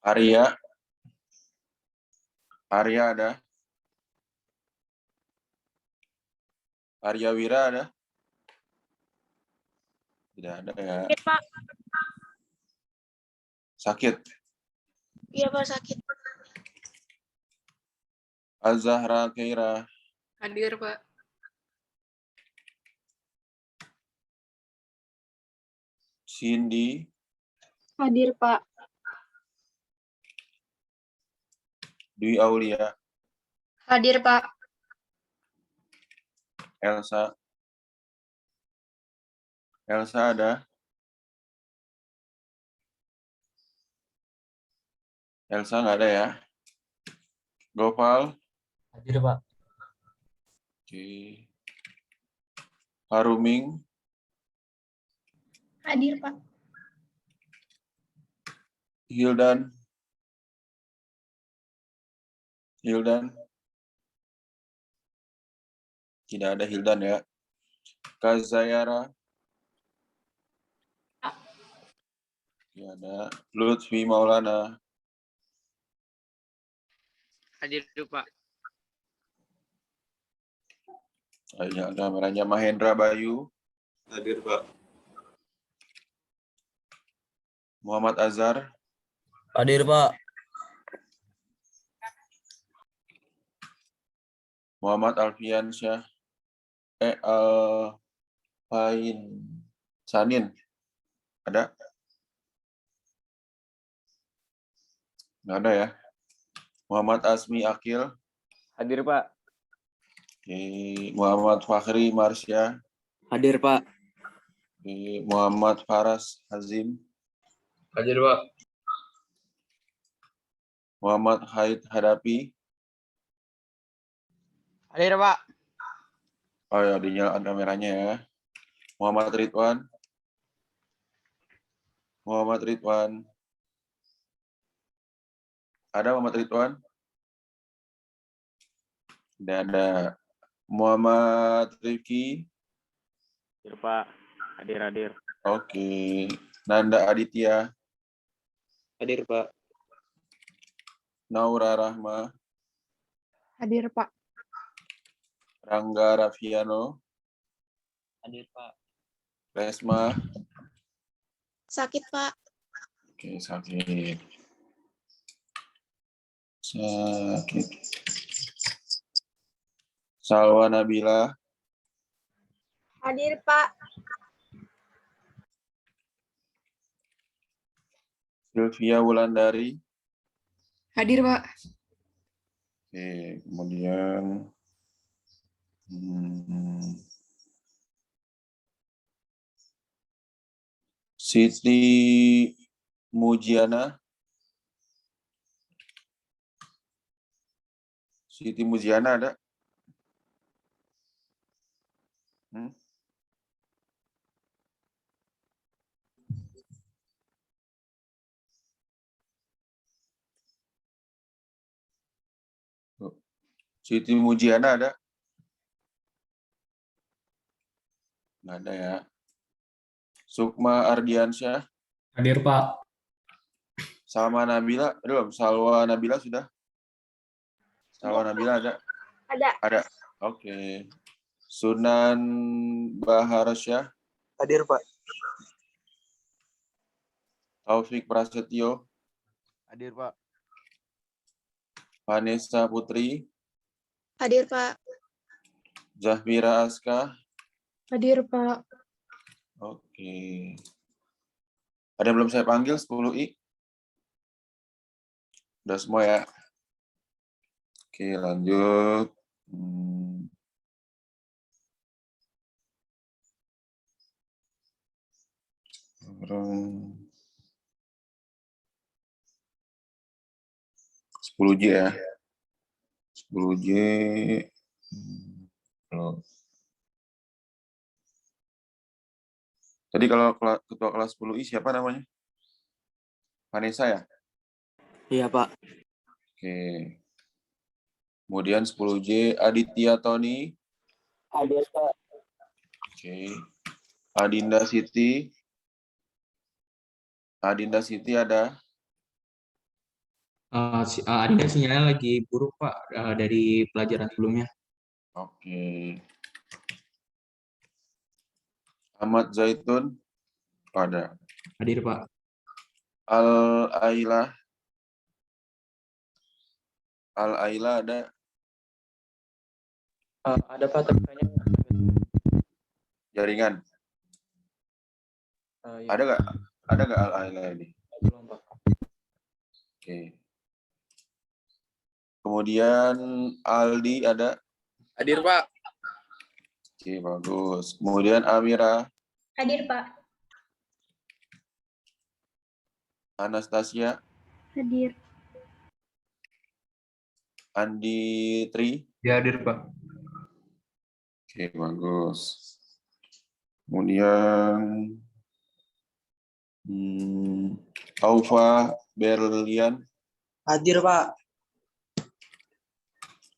Arya. Arya ada. Arya Wira ada? Tidak ada ya. Sakit, Pak. Sakit. Iya, Pak, sakit. Azahra Keira. Hadir, Pak. Cindy. Hadir, Pak. Dwi Aulia. Hadir, Pak. Elsa. Elsa ada? Elsa nggak ada ya. Gopal. Hadir, Pak. Oke. Haruming. Hadir, Pak. Hildan. Hildan. Tidak ada Hildan ya. Kazayara. Tidak ada. Lutfi Maulana. Hadir, Pak. Ada kameranya. Mahendra Bayu. Hadir, Pak. Muhammad Azhar. Hadir, Pak. Muhammad Alfiansyah. Alfain Sanin. Ada? Nggak ada ya. Muhammad Asmi Akil. Hadir, Pak. Oke. Muhammad Fakhri Marsya. Hadir, Pak. Oke. Muhammad Faras Hazim. Hadir, Pak. Muhammad Haid Hadapi. Hadir, Pak. Oh ya, dinyalakan kameranya ya. Muhammad Ridwan. Muhammad Ridwan. Ada Muhammad Ridwan? Tidak ada. Muhammad Rifki. Hadir, Pak. Hadir. Oke. Nanda Aditya. Hadir, Pak. Naura Rahma. Hadir, Pak. Rangga Raffiano. Hadir, Pak. Resma. Sakit, Pak. Oke, sakit. Sakit. Salwa Nabila. Hadir, Pak. Sylvia Wulandari. Hadir, Pak. Oke, kemudian Siti Mujiana. Siti Mujiana ada? Siti Mujiana ada? Nggak ada ya. Sukma Ardiansyah. Hadir, Pak. Salma Nabila, belum. Salwa Nabila sudah. Salwa Nabila ada? Ada. Oke. Sunan Baharsyah. Hadir, Pak. Taufik Prasetyo. Hadir, Pak. Vanessa Putri. Hadir, Pak. Zahbira Aska. Hadir, Pak. Oke. Ada yang belum saya panggil 10I? Udah semua ya? Oke, lanjut. Orang 10J ya. 10J. Tadi kalau ketua kelas 10I siapa namanya? Vanessa ya? Iya, Pak. Oke. Kemudian 10J Aditya Tony. Hadir, Pak. Oke. Adinda Siti. Adinda Siti ada? Adinda sinyalnya lagi buruk Pak dari pelajaran sebelumnya. Oke. Ahmad Zaitun ada. Hadir Pak. Al-Ailah. Al-Ailah ada. Ada Pak, tapi kayaknya Jaringan. ya, Ada nggak? Ada nggak Al-Ailah ini? belum Pak. Oke. Kemudian Aldi ada. Hadir, Pak. Oke, bagus. Kemudian Amira, Hadir, Pak. Anastasia, Hadir. Andi Tri. Ya hadir Pak. Oke, bagus. Kemudian Aufa Berlian, Hadir Pak.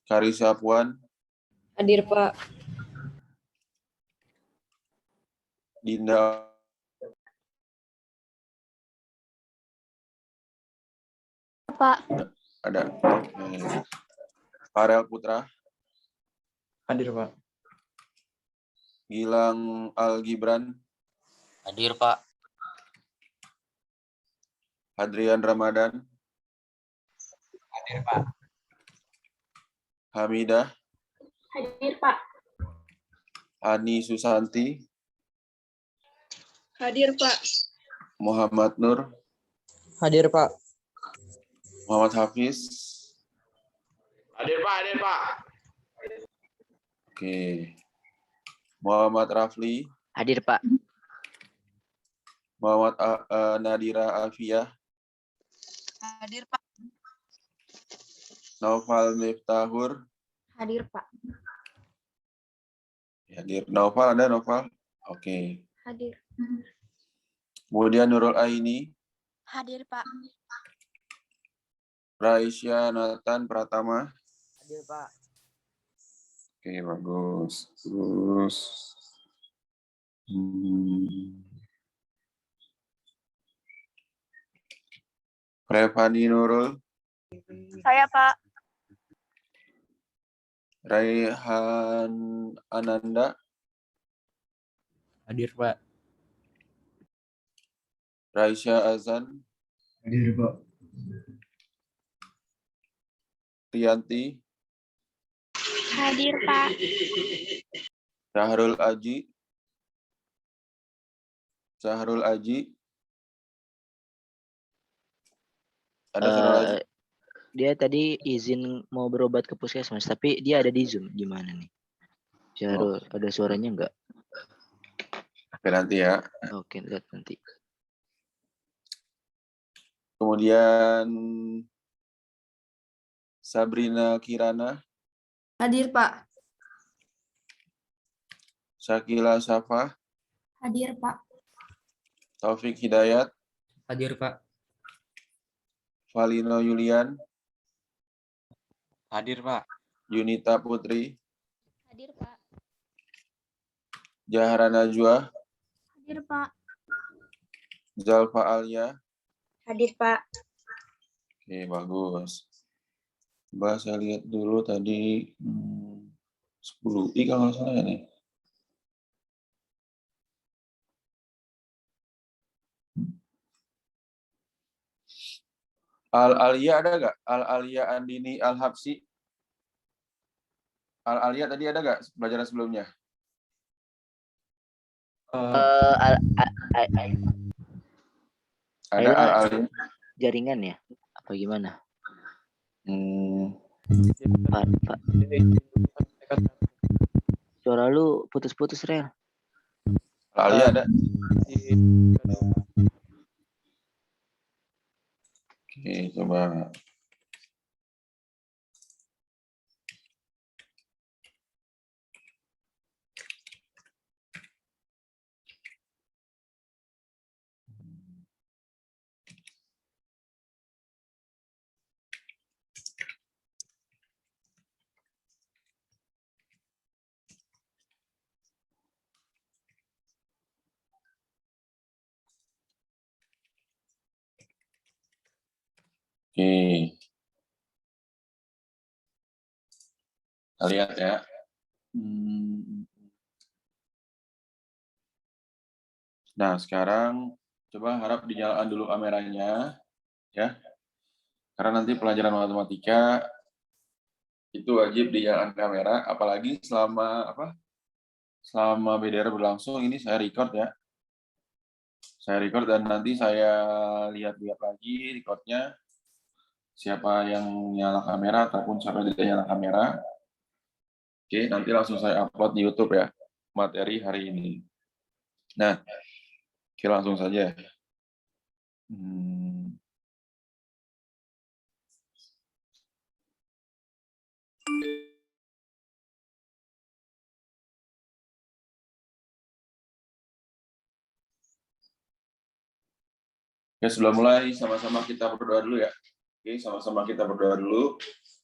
Karisa Puan, Hadir, Pak. Dinda Pak. ada. Oke. Farel Putra, Hadir Pak. Gilang Al Gibran, Hadir Pak. Hadrian Ramadan, Hadir Pak. Hamidah, Hadir, Pak. Ani Susanti, Hadir, Pak. Muhammad Nur, Hadir Pak. Muhammad Hafiz. Hadir, Pak. Hadir, Pak. Oke. Muhammad Rafli, Hadir Pak. Muhammad Nadira Alfiah, Hadir, Pak. Naufal Miftahur. Hadir, Pak. Hadir. Naufal ada Naufal? Oke. Hadir. Kemudian Nurul Aini, Hadir, Pak. Raisya Nathan Pratama. Hadir Pak. Oke, bagus. Terus Revani Nurul, Saya, Pak. Raihan Ananda, Hadir Pak. Raisya Azan, Hadir Pak. Rianti, Hadir, Pak. Syahrul Aji, ada Syahrul Aji? Dia tadi izin mau berobat ke puskesmas, tapi dia ada di Zoom. Gimana nih? Syahrul, ada suaranya nggak? Oke, nanti ya. Oke, lihat nanti. Kemudian Sabrina Kirana, Hadir, Pak. Syakila Syafa, Hadir, Pak. Taufik Hidayat, Hadir Pak. Valino Yulian, Hadir Pak. Yunita Putri, Hadir, Pak. Jahra Najwa, Hadir, Pak. Zalfa Alia. Hadir, Pak. Oke, bagus. Coba saya lihat dulu tadi 10 kalau nggak salah ya nih. Al-Alia ada nggak? Al-Alia Andini Al-Habsi. Al-Alia tadi ada nggak pelajaran sebelumnya? Ada Aila Al-Alia. jaringan ya? Apa gimana? Pak. Suara lu putus-putus, Rel. Al-Alia ada. Oke, coba. Oke. Kita lihat ya. Nah, sekarang coba harap dinyalakan dulu kameranya, ya. Karena nanti pelajaran matematika itu wajib dinyalakan kamera, apalagi selama BDR berlangsung ini saya record ya. Saya record dan nanti saya lihat-lihat lagi recordnya, siapa yang nyala kamera ataupun siapa yang tidak nyala kamera. Oke, nanti langsung saya upload di YouTube ya, materi hari ini. Nah, oke, langsung saja. Oke, sebelum mulai sama-sama kita berdoa dulu ya. Oke, sama-sama kita berdoa dulu.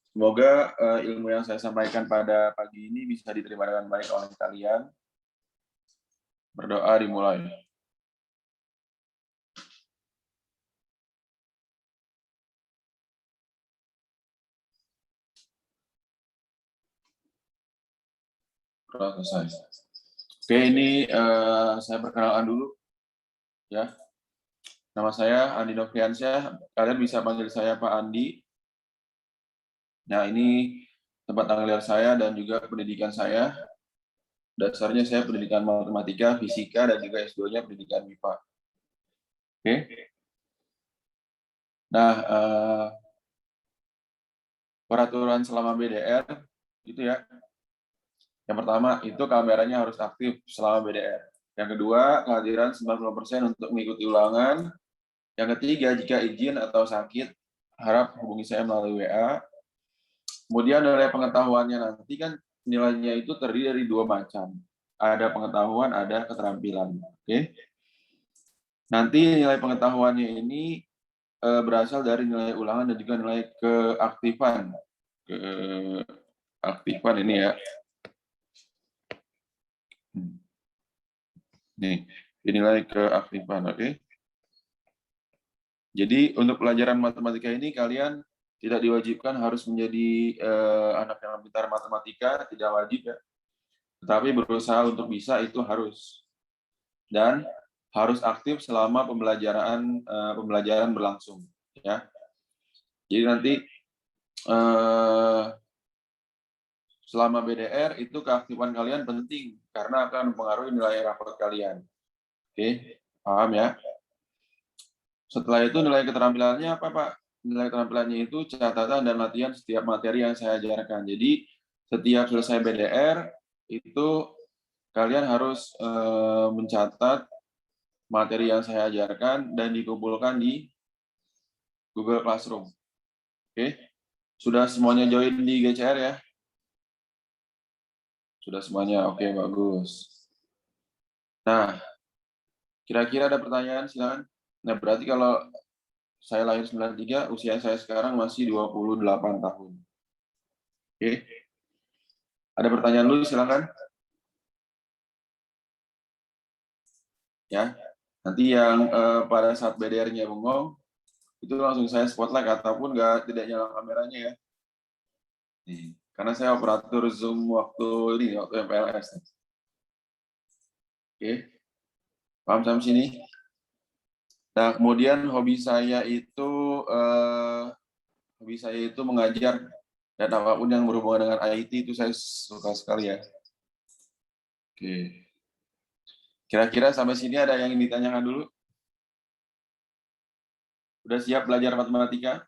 Semoga ilmu yang saya sampaikan pada pagi ini bisa diterima dengan baik oleh kalian. Berdoa dimulai. Berdoa selesai. Oke, ini saya perkenalkan dulu. Ya. Nama saya Andi Nofriansyah. Kalian bisa panggil saya Pak Andi. Nah, ini tempat tanggal lahir saya dan juga pendidikan saya. Dasarnya saya pendidikan matematika, fisika, dan juga S2-nya pendidikan MIPA. Oke. Nah, peraturan selama BDR, itu ya. Yang pertama, itu kameranya harus aktif selama BDR. Yang kedua, kehadiran 90% untuk mengikuti ulangan. Yang ketiga, jika izin atau sakit, harap hubungi saya melalui WA. Kemudian nilai pengetahuannya nanti kan nilainya itu terdiri dari 2 macam. Ada pengetahuan, ada keterampilan. Oke. Nanti nilai pengetahuannya ini berasal dari nilai ulangan dan juga nilai keaktifan. Keaktifan ini ya. Nih, nilai keaktifan, oke. Jadi untuk pelajaran matematika ini kalian tidak diwajibkan harus menjadi anak yang pintar matematika, tidak wajib ya. Tetapi berusaha untuk bisa itu harus. Dan harus aktif selama pembelajaran berlangsung ya. Jadi nanti selama BDR itu keaktifan kalian penting karena akan mempengaruhi nilai rapor kalian. Oke, paham ya? Setelah itu nilai keterampilannya apa, Pak? Nilai keterampilannya itu catatan dan latihan setiap materi yang saya ajarkan. Jadi setiap selesai BDR itu kalian harus mencatat materi yang saya ajarkan dan dikumpulkan di Google Classroom. Oke, sudah semuanya join di GCR ya? Sudah semuanya, oke, bagus. Nah, kira-kira ada pertanyaan, silakan. Nah, berarti kalau saya lahir 93, usia saya sekarang masih 28 tahun. Oke. Ada pertanyaan dulu, silakan. Ya, nanti yang pada saat BDR-nya bengong, itu langsung saya spotlight ataupun tidak nyala kameranya ya. Nih, karena saya operator Zoom waktu MPLS. Oke, paham sampai sini? Nah, kemudian hobi saya itu mengajar dan apapun yang berhubungan dengan IT itu saya suka sekali ya. Oke. Kira-kira sampai sini ada yang ingin ditanyakan dulu? Udah siap belajar matematika?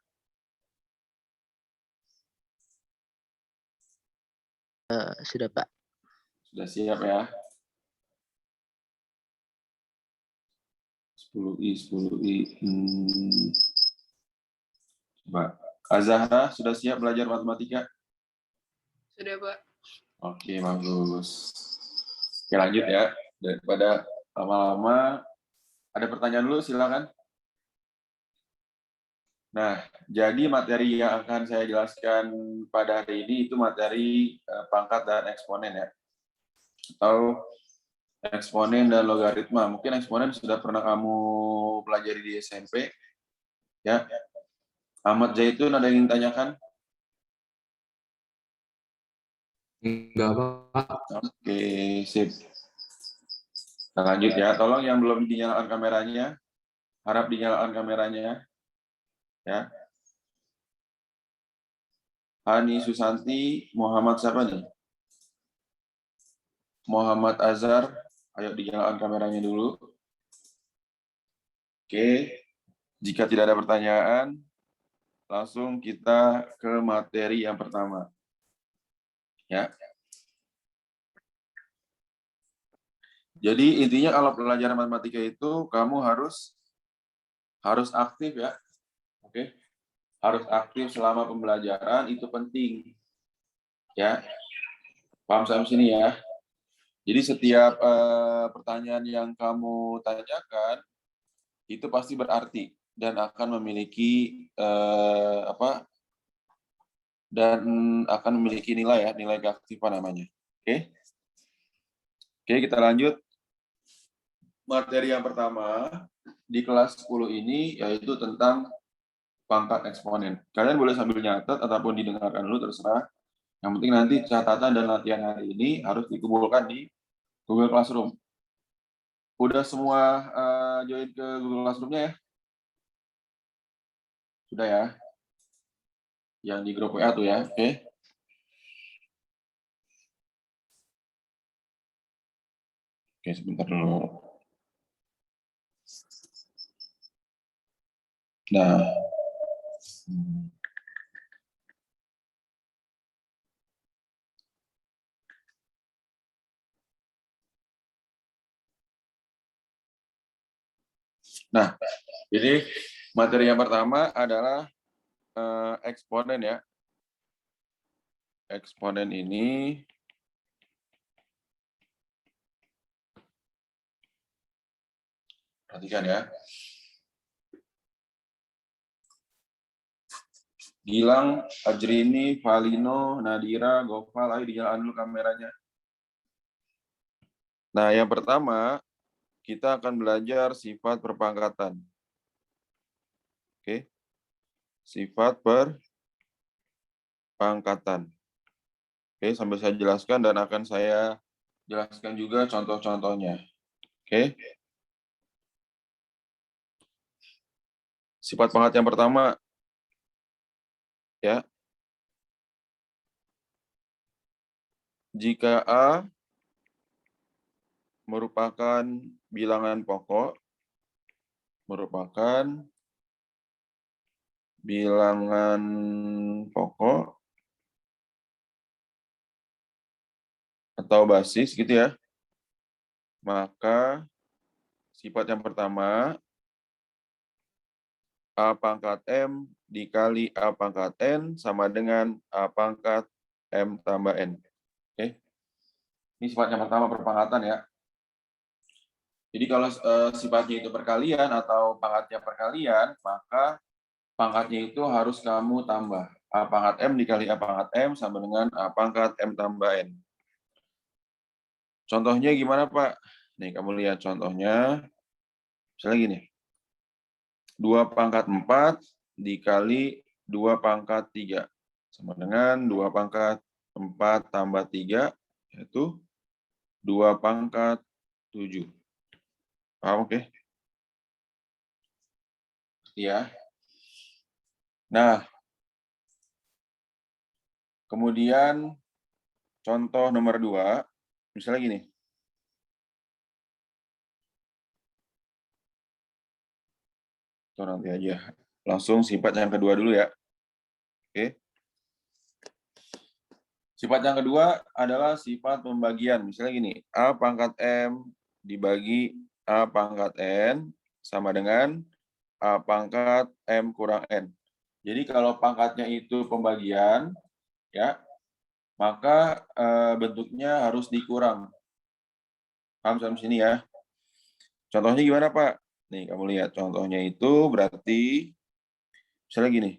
Sudah, Pak. Sudah siap ya? 10I. Coba. Azahra, sudah siap belajar matematika? Sudah, Pak. Oke, bagus. Oke, lanjut ya. Daripada lama-lama, ada pertanyaan dulu, silakan. Nah, jadi materi yang akan saya jelaskan pada hari ini itu materi pangkat dan eksponen ya. Atau eksponen dan logaritma. Mungkin eksponen sudah pernah kamu pelajari di SMP. Ya. Ahmad Zaitun, ada yang ingin tanyakan? Enggak, Pak. Oke, sip. Kita lanjut ya. Tolong yang belum dinyalakan kameranya, harap dinyalakan kameranya. Ya. Hani Susanti, Muhammad siapa nih? Muhammad Azhar, ayo dinyalakan kameranya dulu. Oke, jika tidak ada pertanyaan, langsung kita ke materi yang pertama. Ya. Jadi intinya kalau pelajaran matematika itu kamu harus aktif ya. Oke. Harus aktif selama pembelajaran, itu penting. Ya. Paham sampai sini ya. Jadi setiap pertanyaan yang kamu tanyakan itu pasti berarti dan akan memiliki akan memiliki nilai ya, nilai keaktifan namanya. Oke. Oke, kita lanjut. Materi yang pertama di kelas 10 ini yaitu tentang pangkat eksponen. Kalian boleh sambil nyatet ataupun didengarkan dulu, terserah. Yang penting nanti catatan dan latihan hari ini harus dikumpulkan di Google Classroom. Udah semua join ke Google Classroom-nya ya? Sudah ya? Yang di grup WA tuh ya, oke? Oke, sebentar dulu. Nah, jadi materi yang pertama adalah eksponen ya. Eksponen ini perhatikan ya. Gilang, Ajrini, Valino, Nadira, Gopal, ayo dinyalakan dulu kameranya. Nah, yang pertama kita akan belajar sifat perpangkatan. Oke. Sifat perpangkatan. Oke, sambil saya jelaskan dan akan saya jelaskan juga contoh-contohnya. Oke. Sifat pangkat yang pertama ya. Jika A merupakan bilangan pokok, atau basis gitu ya, maka sifat yang pertama A pangkat M dikali A pangkat N sama dengan A pangkat M tambah N. Oke. Ini sifat yang pertama perpangkatan ya. Jadi kalau sifatnya itu perkalian atau pangkatnya perkalian, maka pangkatnya itu harus kamu tambah. A pangkat M dikali A pangkat M sama dengan A pangkat M tambah N. Contohnya gimana, Pak? Nih, kamu lihat contohnya. Misalnya gini. 2 pangkat 4 dikali 2 pangkat 3. Sama dengan 2 pangkat 4 tambah 3, yaitu 2 pangkat 7. Paham, oke? Ya. Nah, kemudian contoh nomor 2, misalnya gini. Itu nanti aja. Langsung sifat yang kedua dulu ya. Oke. Sifat yang kedua adalah sifat pembagian. Misalnya gini, A pangkat M dibagi A pangkat N sama dengan A pangkat M kurang N. Jadi kalau pangkatnya itu pembagian, ya, maka bentuknya harus dikurang. Paham sampai sini ya? Contohnya gimana, Pak? Nih, kamu lihat contohnya itu berarti, misalnya gini,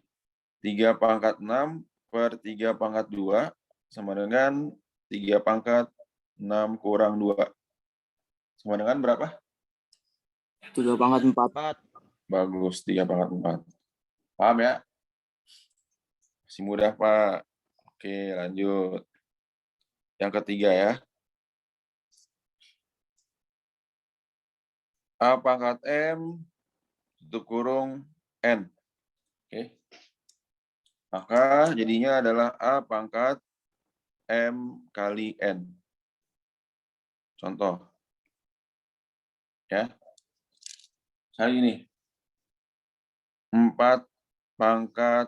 3 pangkat 6 per 3 pangkat 2 sama dengan 3 pangkat 6 kurang 2. Sama dengan berapa? 3 pangkat 4. Bagus, 3 pangkat 4. Paham ya? Masih mudah, Pak. Oke, lanjut. Yang ketiga ya. A pangkat M tutup kurung N. Oke. Maka jadinya adalah A pangkat M kali N. Contoh. Ya. Saya ini. 4 pangkat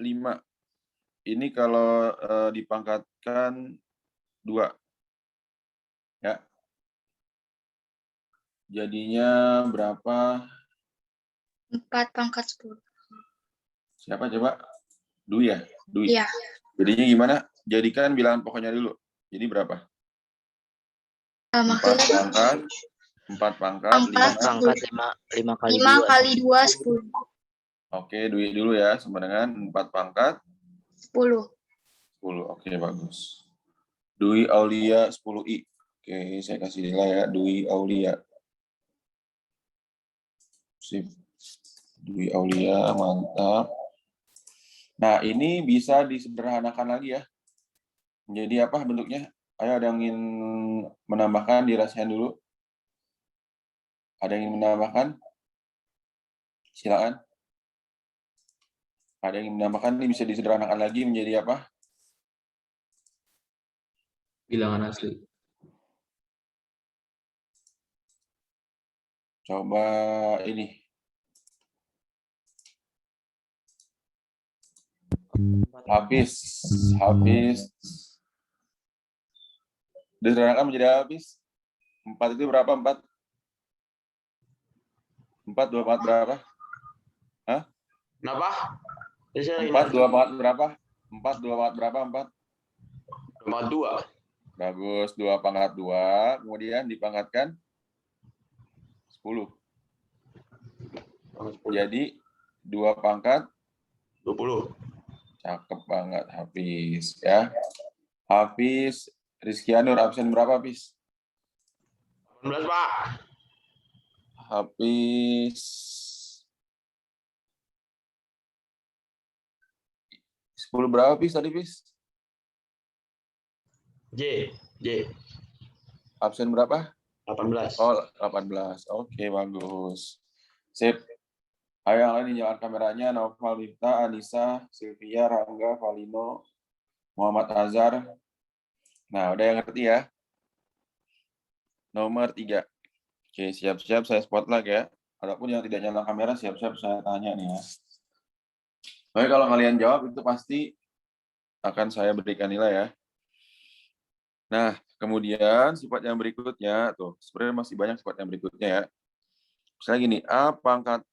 5. Ini kalau dipangkatkan 2. Ya. Jadinya berapa? 4 pangkat 10. Siapa coba? Dwi ya? Dwi. Iya. Jadinya gimana? Jadikan bilangan pokoknya dulu. Jadi berapa? 4 pangkat 4 pangkat 5 kali 5 2. kali 2, 10. Oke, Dwi dulu ya, sama dengan 4 pangkat 10. 10. Oke, bagus. Dwi Aulia 10I. Oke, saya kasih nilai ya, Dwi Aulia. Sip. Dwi Aulia, mantap. Nah, ini bisa disederhanakan lagi ya. Menjadi apa bentuknya? Ayo, ada yang ingin menambahkan, dirasain dulu. Ada yang ingin menambahkan? Silakan. Ada yang ingin menambahkan, ini bisa disederhanakan lagi menjadi apa? Bilangan asli. Coba ini. Habis. Disederhanakan menjadi habis. 4 itu berapa? 4? 4, 2, 4 berapa? Hah? Kenapa? 4, 2, 4 berapa? 4, 2, 4 berapa? 4? 2. Bagus, 2 pangkat 2. Kemudian dipangkatkan 10. Jadi 2 pangkat 20. cakep banget, Hafiz ya. Hafiz Rizkianur absen berapa, Hafiz? 18, Pak. Hafiz 10 berapa, Hafiz tadi, Hafiz? J. Absen berapa? 18. Oh, 18. Oke, bagus. Sip. Ayo yang lain nyalakan kameranya. Naufal, Lifta, Anissa, Sylvia, Rangga, Valino, Muhammad Azhar. Nah, udah yang ngerti ya? Nomor 3. Oke, siap-siap saya spotlight ya. Adapun yang tidak nyala kamera, siap-siap saya tanya nih ya. Oke, kalau kalian jawab itu pasti akan saya berikan nilai ya. Nah, kemudian sifat yang berikutnya, tuh sebenarnya masih banyak sifat yang berikutnya ya. Misalnya gini, A pangkat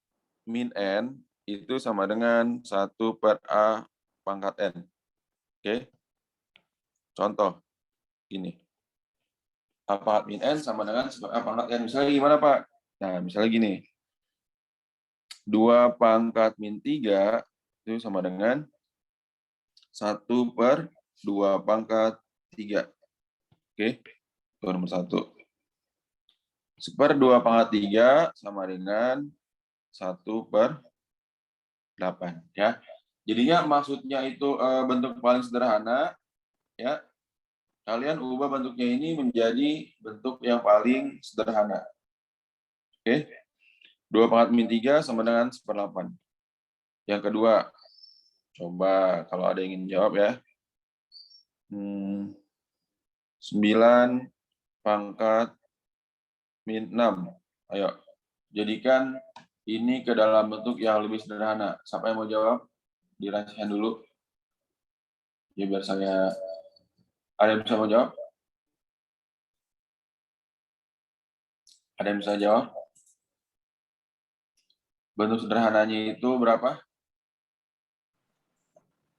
min N itu sama dengan 1 per A pangkat N. Oke. Contoh, gini. A pangkat min N sama dengan A pangkat N. Misalnya gimana, Pak? Nah, misalnya gini. 2 pangkat min 3 itu sama dengan 1 per 2 pangkat 3. Oke. Itu nomor 1. 1/2 pangkat 3 sama dengan 1 per 8 ya. Jadinya maksudnya itu bentuk paling sederhana ya. Kalian ubah bentuknya ini menjadi bentuk yang paling sederhana. Oke. 2 pangkat min 3 sama dengan 1/8. Yang kedua, coba kalau ada yang ingin jawab ya. 9 pangkat min 6. Ayo, jadikan ini ke dalam bentuk yang lebih sederhana. Siapa yang mau jawab? Dirasakan dulu. Ya, biar saya... Ada yang bisa mau jawab? Ada yang bisa jawab? Bentuk sederhananya itu berapa?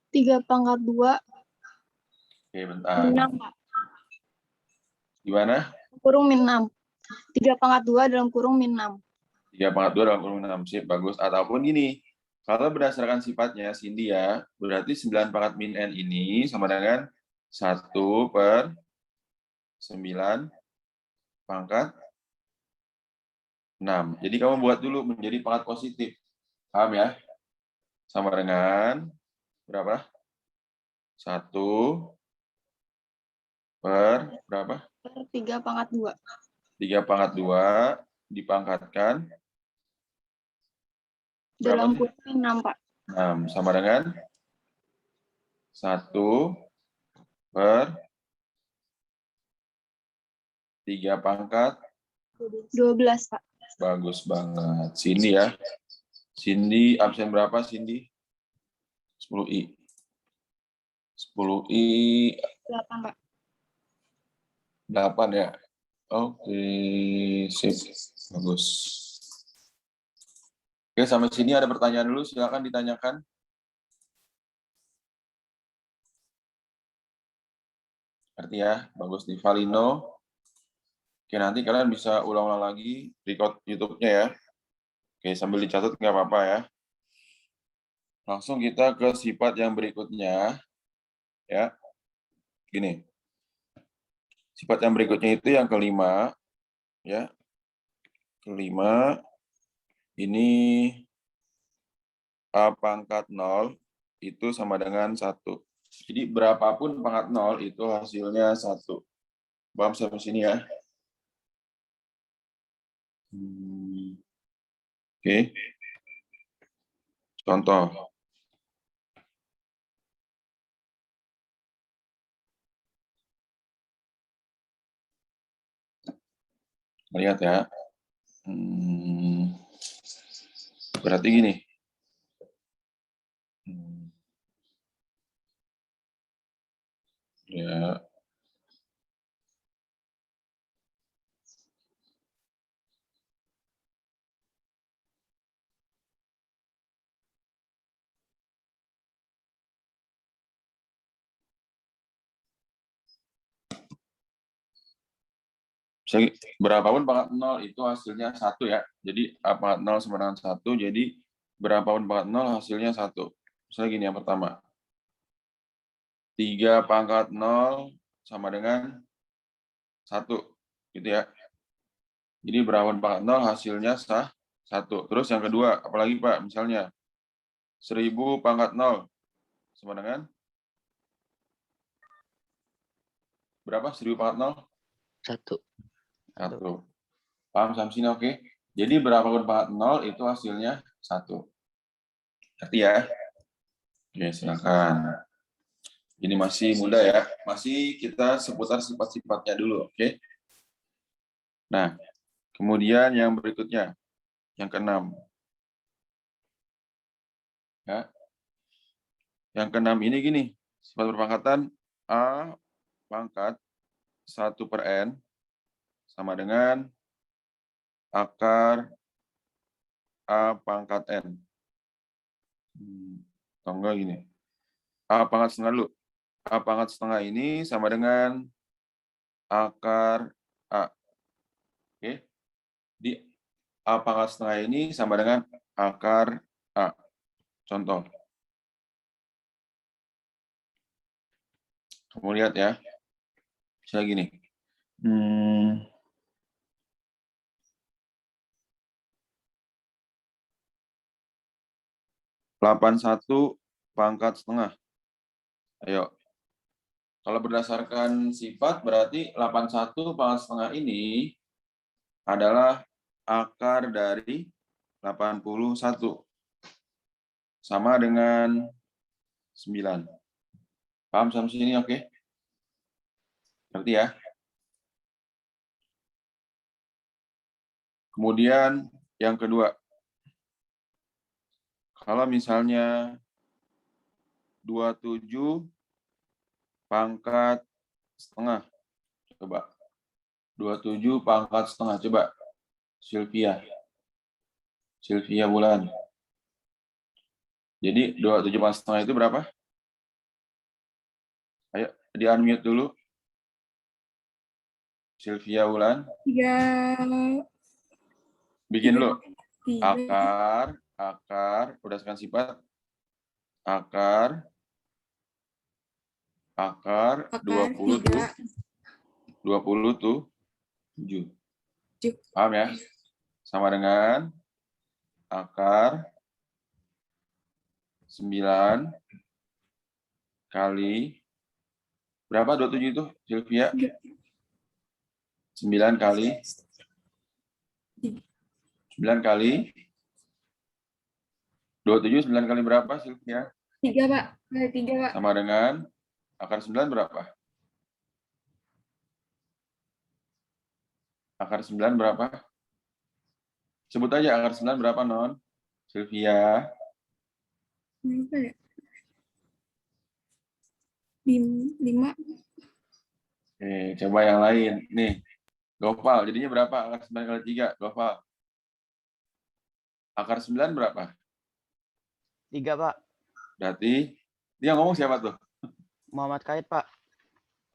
3 pangkat 2, Oke, bentar. 6, Pak. Gimana? Kurung min 6. 3 pangkat 2 dalam kurung min 6. 3 pangkat 2 dalam kurung 6. Sip, bagus. Ataupun gini, kalau berdasarkan sifatnya, Cindy ya, berarti 9 pangkat min N ini sama dengan 1 per 9 pangkat 6. Jadi kamu buat dulu menjadi pangkat positif. Paham ya? Sama dengan berapa? 1 per berapa? Per 3 pangkat 2. 3 pangkat 2 dipangkatkan berapa Dalam sih? kurung 6, Pak. 6 sama dengan 1 per 3 pangkat 12, Pak. bagus banget. Cindy ya. Cindy absen berapa Cindy? 10I. 10I 8, Pak. 8 ya. Oke, sip. Bagus. Oke, sampai sini ada pertanyaan dulu, silakan ditanyakan. Arti ya, bagus nih Valino. Oke, nanti kalian bisa ulang-ulang lagi record YouTube-nya ya. Oke, sambil dicatat nggak apa-apa ya. Langsung kita ke sifat yang berikutnya. Ya, gini. Sifat yang berikutnya itu yang kelima. Ya, kelima. Ini A pangkat 0 itu sama dengan 1. Jadi berapapun pangkat 0 itu hasilnya 1. Paham sampai sini ya? Oke. Contoh. Lihat ya. Berarti gini. Ya. Berapapun pangkat 0 itu hasilnya 1 ya. Jadi A pangkat 0 sama dengan 1. Jadi berapapun pangkat 0 hasilnya 1. Misalnya gini yang pertama. 3 pangkat 0 sama dengan 1. Gitu ya. Jadi berapapun pangkat 0 hasilnya 1. Terus yang kedua, apalagi Pak? Misalnya 1000 pangkat 0 sama dengan berapa? 1000 pangkat 0? 1. 1. Paham sampai sini oke? Jadi berapapun pangkat 0 itu hasilnya 1. Ngerti ya? Oke, silakan. Ini masih mudah ya. Masih kita seputar sifat-sifatnya dulu, oke? Nah, kemudian yang berikutnya, yang keenam. Ya. Yang keenam ini gini, sifat berpangkatan A pangkat 1 per N sama dengan akar A pangkat N. Atau enggak gini. A pangkat setengah dulu. A pangkat setengah ini sama dengan akar A. Oke. Di A pangkat setengah ini sama dengan akar A. Contoh. Kamu lihat ya. Misalnya gini. 81 pangkat setengah. Ayo. Kalau berdasarkan sifat, berarti 81 pangkat setengah ini adalah akar dari 81. Sama dengan 9. Paham sampai sini oke? Ngerti ya? Kemudian yang kedua. Kalau misalnya 27 pangkat setengah. Coba. 27 pangkat setengah. Coba. Sylvia Bulan. Jadi 27 pangkat setengah itu berapa? Ayo, di-unmute dulu. Sylvia Bulan. 3. Bikin dulu. Akar, berdasarkan sifat. Akar 20 tuh 7. Paham ya? Sama dengan akar 9 kali Berapa 27 itu, Sylvia? 9 kali 9 kali 27, 9 kali berapa, Sylvia? 3, Pak. Kali 3, Pak. Sama dengan akar 9 berapa? Akar 9 berapa? Sebut aja akar 9 berapa, Non? Sylvia. Berapa ya? 5. Oke, coba yang lain. Nih, Gopal, jadinya berapa? Akar 9 kali 3, Gopal. Akar 9 berapa? 3, Pak. Berarti, dia ngomong siapa tuh? Muhammad Kait, Pak.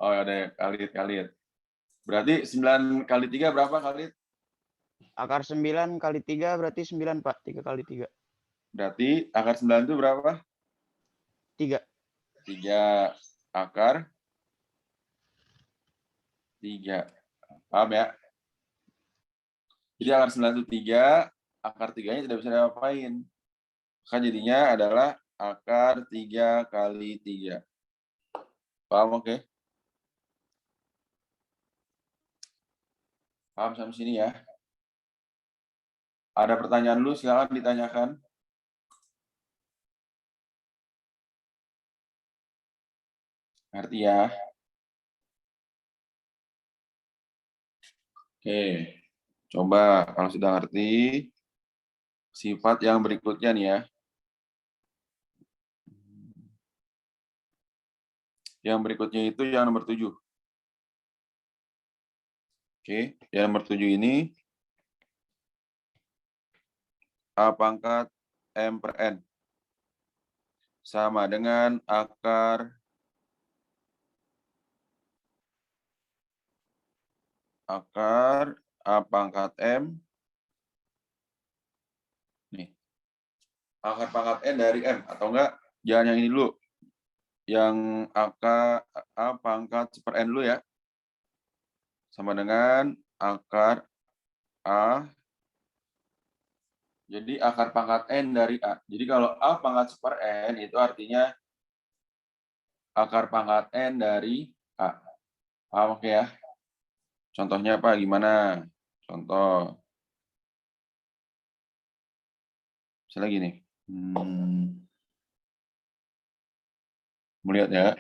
Oh, ada Khalid. Berarti 9 kali 3 berapa, Khalid? Akar 9 kali 3 berarti 9, Pak. 3 kali 3. Berarti akar 9 itu berapa? 3. 3 akar 3. Paham ya? Jadi akar 9 itu 3, akar 3-nya tidak bisa diapain. Maka jadinya adalah akar 3 kali 3. Paham, oke? Paham sampai sini ya? Ada pertanyaan dulu, silakan ditanyakan. Ngerti ya? Oke, coba kalau sudah ngerti, sifat yang berikutnya nih ya. Yang berikutnya itu yang nomor 7. Oke, yang nomor 7 ini A pangkat M per N sama dengan akar A pangkat M. Nih, akar pangkat N dari M, atau enggak, jangan yang ini dulu. Yang akar A pangkat per N dulu ya. Sama dengan akar A. Jadi akar pangkat N dari A. Jadi kalau A pangkat per N itu artinya akar pangkat N dari A. Paham oke ya? Contohnya apa? Gimana? Contoh. Misalnya gini. Melihat ya.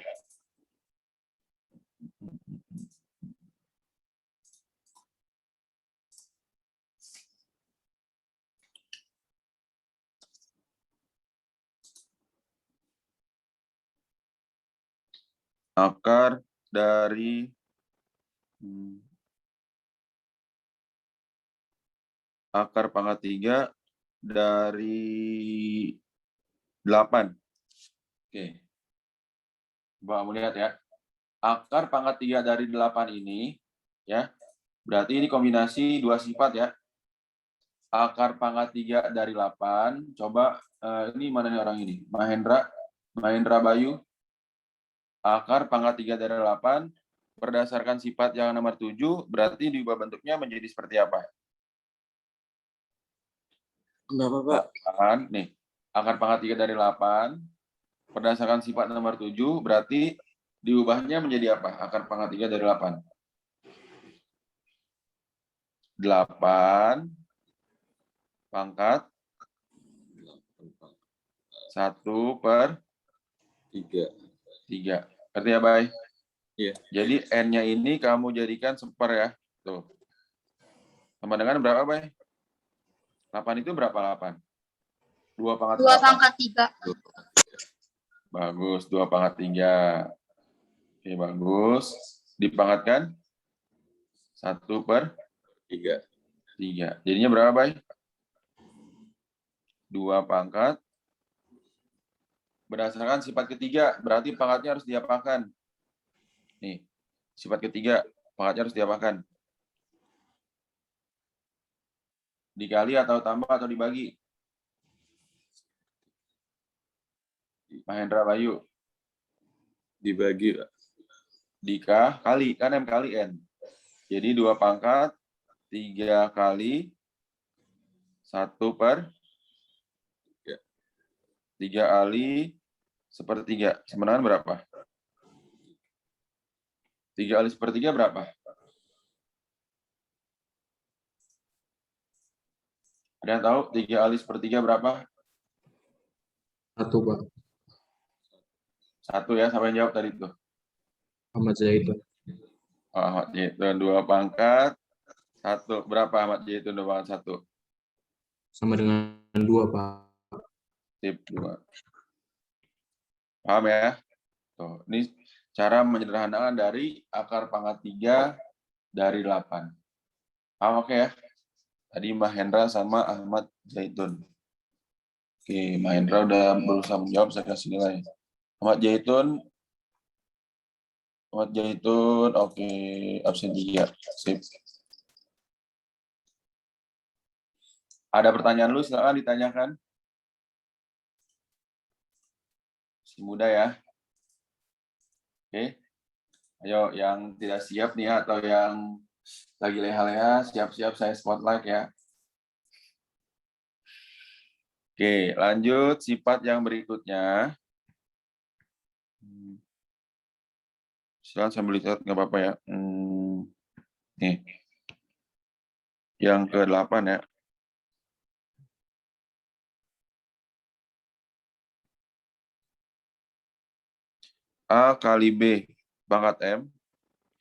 Akar dari akar pangkat 3 dari 8. Oke. Coba kamu lihat ya. Akar pangkat 3 dari 8 ini, ya, berarti ini kombinasi dua sifat ya. Akar pangkat 3 dari 8, coba, ini mana nih orang ini? Mahendra Bayu. Akar pangkat 3 dari 8, berdasarkan sifat yang nomor 7, berarti diubah bentuknya menjadi seperti apa? Kenapa, Pak? Nih, akar pangkat 3 dari 8, berdasarkan sifat nomor 7, berarti diubahnya menjadi apa? Akar pangkat 3 dari 8. 8 pangkat 1 per 3. Ngerti ya, Bay? Iya. Jadi N-nya ini kamu jadikan seper ya. Tuh. Sama dengan berapa, Bay? 8 itu berapa 8? 2 pangkat 2 berapa? pangkat 3. Bagus, 2 pangkat 3. Oke, bagus. Dipangkatkan 1 per 3. Jadinya berapa, Bay? 2 pangkat. Berdasarkan sifat ketiga, berarti pangkatnya harus diapakan? Nih, sifat ketiga, pangkatnya harus diapakan? Dikali atau tambah atau dibagi? Mahendra Bayu. Dibagi, Pak. Kali, kan M kali N. Jadi 2 pangkat, 3 kali 1 per 3 kali sepertiga. Sama dengan berapa? 3 kali sepertiga berapa? Ada yang tahu 3 kali sepertiga berapa? 1 Pak. 1 ya, siapa yang jawab tadi tuh? Ahmad Zaitun. Ahmad Zaitun 2 pangkat 1. Berapa Ahmad Zaitun 2 pangkat 1? Sama dengan 2 Pak. Tip 2. Paham ya? Tuh, ini cara menyederhanakan dari akar pangkat 3 dari 8. Paham oke ya? Tadi Mbak Hendra sama Ahmad Zaitun. Oke, Mbak Hendra udah berusaha menjawab, saya kasih nilai. Ahmad Zaitun, oke, absen 3. Sip. Ada pertanyaan lu, silakan ditanyakan. Si muda ya. Oke. Ayo, yang tidak siap nih ya, atau yang lagi leha-leha, siap-siap saya spotlight ya. Oke, lanjut sifat yang berikutnya. Silakan sambil lihat, nggak apa-apa ya. Nih, yang ke-8 ya. A kali B pangkat M,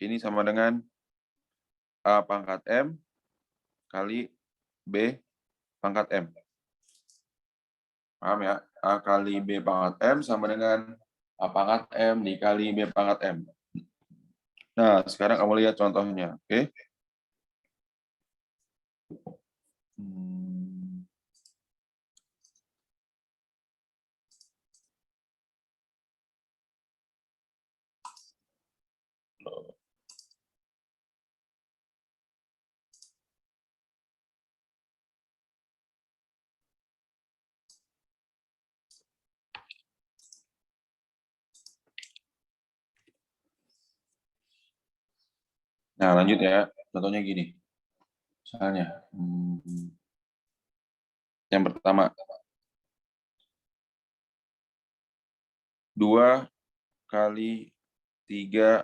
ini sama dengan A pangkat M kali B pangkat M. Paham ya? A kali B pangkat M sama dengan A pangkat M dikali B pangkat M. Nah, sekarang kamu lihat contohnya, oke? Nah, lanjut ya. Contohnya gini. Misalnya, yang pertama, 2 kali 3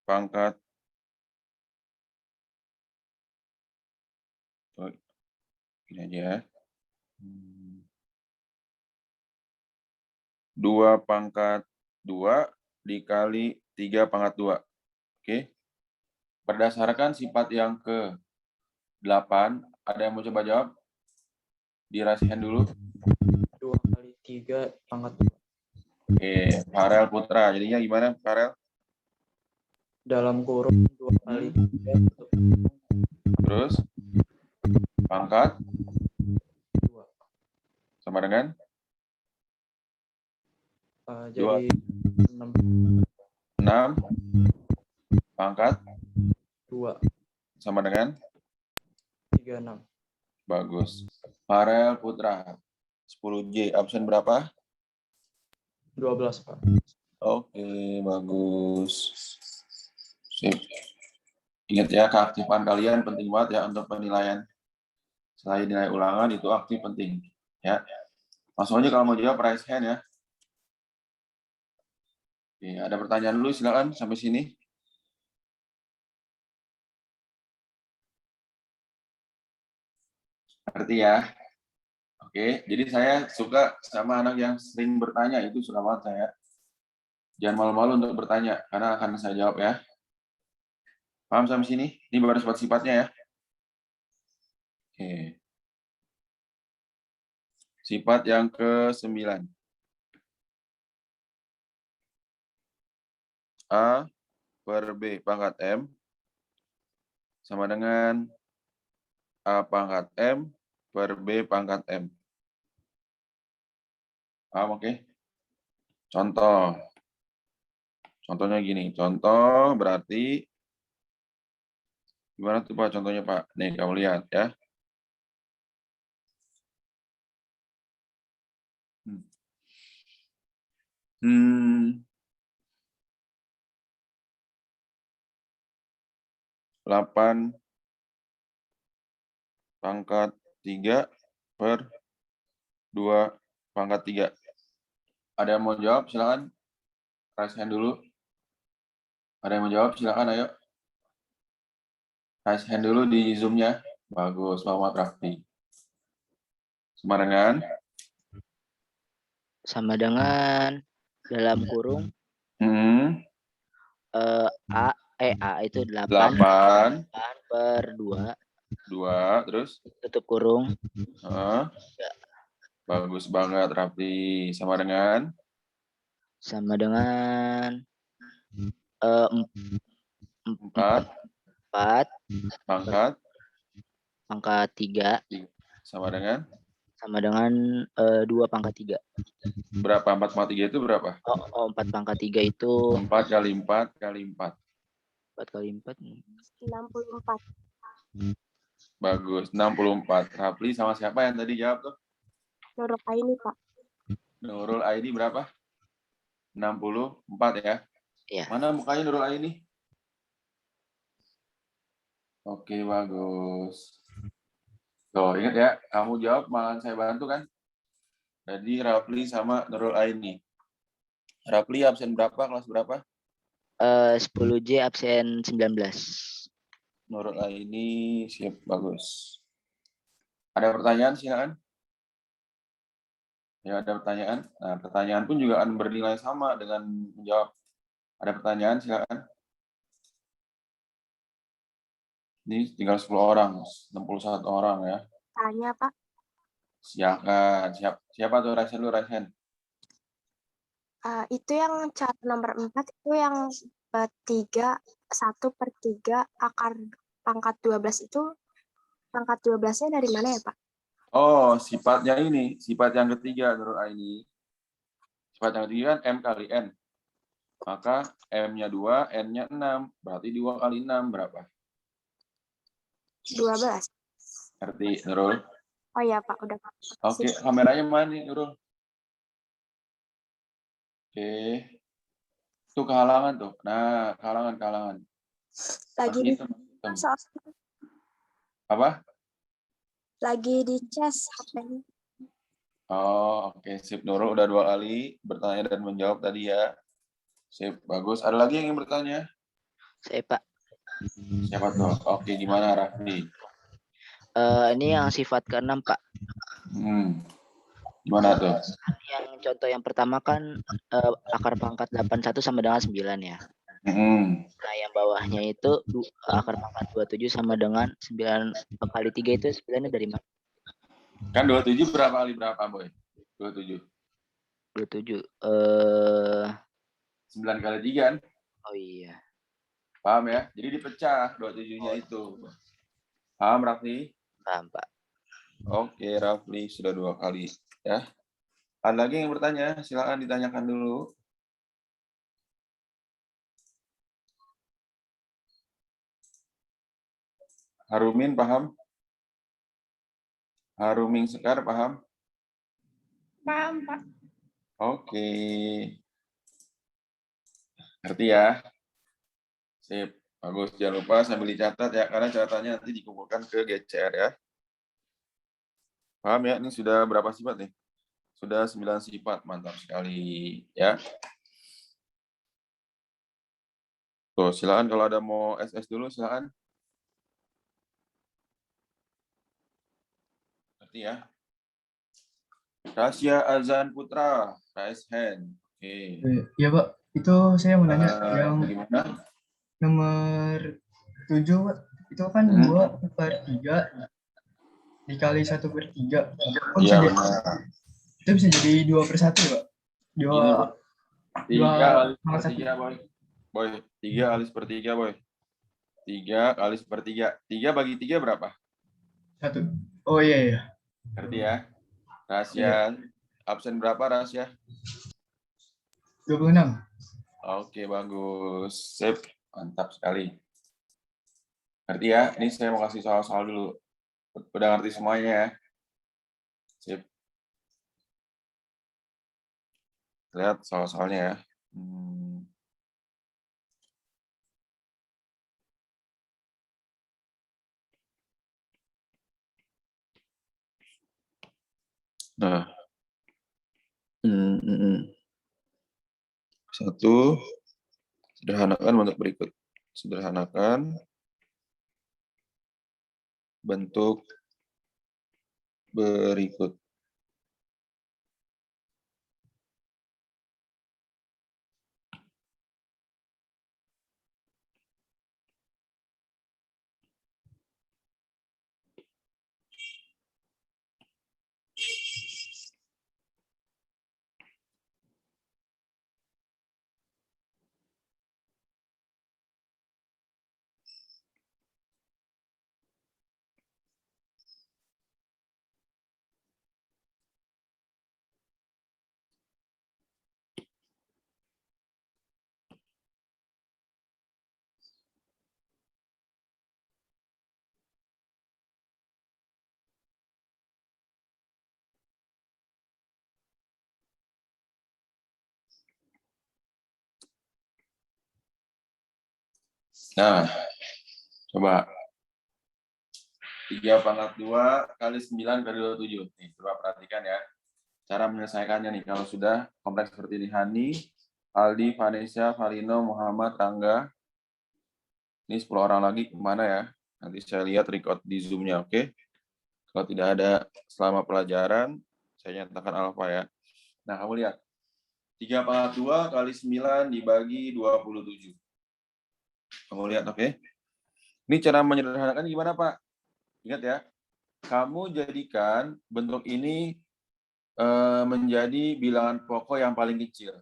pangkat ini aja ya. 2 pangkat 2 dikali 3 pangkat 2. Oke. Berdasarkan sifat yang ke-8, ada yang mau coba jawab? Dirahasiakan dulu. 2 kali 3 pangkat 2. Oke, Farel Putra. Jadinya gimana, Farel? Dalam kurung 2 kali 3 Terus pangkat 2. sama dengan Jadi 6 pangkat 2 sama dengan 36. bagus. Farel Putra 10J, absen berapa? 12, Pak. Oke, bagus. Sip. Ingat ya, keaktifan kalian penting banget ya untuk penilaian. Selain nilai ulangan, itu aktif penting. Ya. Langsung aja kalau mau jawab, raise hand ya. Oke, ada pertanyaan dulu, silakan sampai sini. Ngerti ya? Oke, jadi saya suka sama anak yang sering bertanya, itu suka banget saya. Jangan malu-malu untuk bertanya, karena akan saya jawab ya. Paham sampai sini? Ini baru sifat-sifatnya ya. Oke. Sifat yang ke-9. A per B pangkat M sama dengan A pangkat M per B pangkat M. Paham, oke? Contoh. Contohnya gini. Contoh berarti gimana tuh Pak contohnya Pak? Nih kamu lihat ya. Hmm. 8 pangkat 3 per 2 pangkat 3. Ada yang mau jawab? Silakan. Raise hand dulu. Ada yang mau jawab? Silakan, ayo. Raise hand dulu di Zoom-nya. Bagus, Muhammad Raffi. Sama dengan Sama dengan dalam kurung A itu 8 8, per 2 2, terus tutup kurung. bagus banget, Raffi. Sama dengan Sama dengan 4 4 pangkat pangkat 3 sama dengan 2 pangkat 3. berapa? 4 pangkat 3 itu berapa? 4 pangkat 3 itu 4 kali 4 kali 4. 4 kali 4. 64. Bagus, 64. Rafli sama siapa yang tadi jawab tuh? Nurul Aini, Pak. Nurul Aini berapa? 64 ya? Iya. Mana mukanya Nurul Aini? Oke, bagus. Tuh, ingat ya, kamu jawab malah saya bantu kan? Jadi Rafli sama Nurul Aini. Rafli absen berapa? Kelas berapa? 10J absen 19. Nurul Aini siap, bagus. Ada pertanyaan silakan. Ya, ada pertanyaan. Nah, pertanyaan pun juga akan bernilai sama dengan menjawab. Ada pertanyaan silakan. Ini tinggal 10 orang, 61 orang ya. Tanya, Pak. Silakan. Siapa tuh Raisen lu, Raisen? Itu yang cara nomor 4 itu yang 1/3 akar pangkat 12 itu pangkat 12-nya dari mana ya, Pak? Oh, sifatnya ini, sifat yang ketiga Nurul Aini. Sifat yang ketiga kan M kali N. Maka M-nya 2, N-nya 6. Berarti 2 kali 6 berapa? 12. Ngerti, Nurul? Oh ya, Pak, udah. Oke, kameranya mana nih, Nurul? Oke. Itu kehalangan tuh. Nah, kehalangan. Lagi di Apa? lagi di cas HP-nya. Oh, oke. Sip, Nurul udah 2 kali bertanya dan menjawab tadi ya. Sip, bagus. Ada lagi yang ingin bertanya? Saya, Pak. Siapa tuh? Oke, gimana Raffi? Ini yang sifat ke-6, Pak. Gimana tuh? Yang contoh yang pertama kan akar pangkat 81 sama dengan 9 ya. Nah, yang bawahnya itu akar pangkat 27 sama dengan 9 kali 3 itu 9-nya dari mana? Kan 27 berapa kali berapa, Boy? 27. 27. 9 kali 3 kan? Oh iya. Paham ya? Jadi dipecah 27-nya itu. Paham, Rafli? Paham, Pak. Oke, Rafli sudah 2 kali ya. Ada lagi yang bertanya? Silakan ditanyakan dulu. Harumin paham? Haruming Sekar paham? Paham, Pak. Oke. Ngerti ya? Sip. Bagus. Jangan lupa sambil dicatat ya, karena catatannya nanti dikumpulkan ke GCR ya. Paham ya? Ini sudah berapa sifat nih? Sudah 9 sifat. Mantap sekali ya. Tuh, silakan kalau ada mau SS dulu, silakan. Ngerti ya? Rasya Azan Putra, raise hand. Oke. Iya, Pak. Itu saya mau nanya yang bagaimana? Nomor 7, Pak. Itu kan 2/3 dikali 1/3. Oh, Iya, bisa benar. itu bisa jadi 2/1, Pak. 3 kali sama sepertiga, Boy. Boy, 3 kali sepertiga, Boy. 3 kali sepertiga. 3 bagi 3 berapa? 1. Oh iya. Ngerti ya? Rahasia. Absen berapa Rahasia? 26. Oke, bagus. Sip. Mantap sekali. Ngerti ya? Ini saya mau kasih soal-soal dulu. Udah ngerti semuanya ya? Sip. Lihat soal-soalnya ya. Nah. 1 Sederhanakan bentuk berikut. Sederhanakan bentuk berikut. Nah, coba 3/2 kali 9 kali 27. Nih, coba perhatikan ya. Cara menyelesaikannya nih, kalau sudah kompleks seperti ini. Hani, Aldi, Vanessa, Valino, Muhammad, Rangga. Ini 10 orang lagi kemana ya? Nanti saya lihat record di Zoom-nya, oke? Kalau tidak ada selama pelajaran, saya nyatakan alfa ya. Nah, kamu lihat. 3/2 kali 9 dibagi 27. Kamu lihat, oke? Ini cara menyederhanakan gimana, Pak? Ingat ya, kamu jadikan bentuk ini menjadi bilangan pokok yang paling kecil.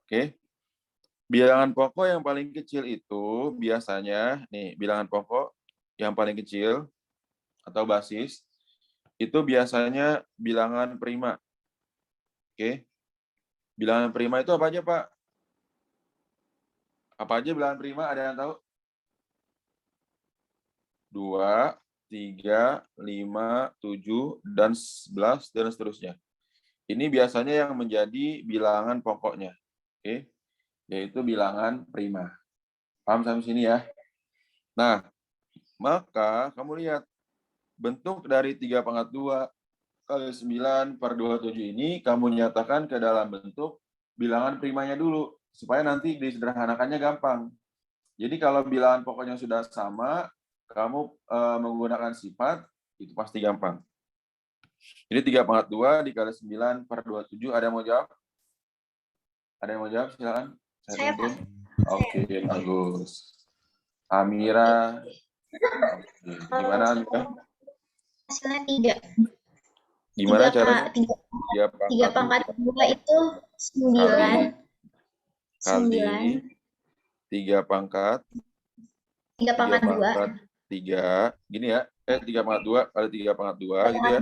Oke? Bilangan pokok yang paling kecil itu biasanya, nih, bilangan pokok yang paling kecil atau basis, itu biasanya bilangan prima. Oke? Bilangan prima itu apa aja, Pak? Apa aja bilangan prima? Ada yang tahu? 2, 3, 5, 7, dan 11, dan seterusnya. Ini biasanya yang menjadi bilangan pokoknya. Oke? Yaitu bilangan prima. Paham sampai sini ya? Nah, maka kamu lihat bentuk dari 3/2 kali 9/27 ini kamu nyatakan ke dalam bentuk bilangan primanya dulu supaya nanti disederhanakannya gampang. Jadi kalau bilangan pokoknya sudah sama, kamu menggunakan sifat, itu pasti gampang. Jadi 3/2 dikali 9/27, ada yang mau jawab? Ada yang mau jawab? Silakan. Saya, Pak. Oke, bagus. Amira. Gimana, Amira? Hasilnya 3. Gimana caranya? 3/2 itu 9. Kali 3/2. 3. Gini ya. 3/2 kali 3/2 gitu ya.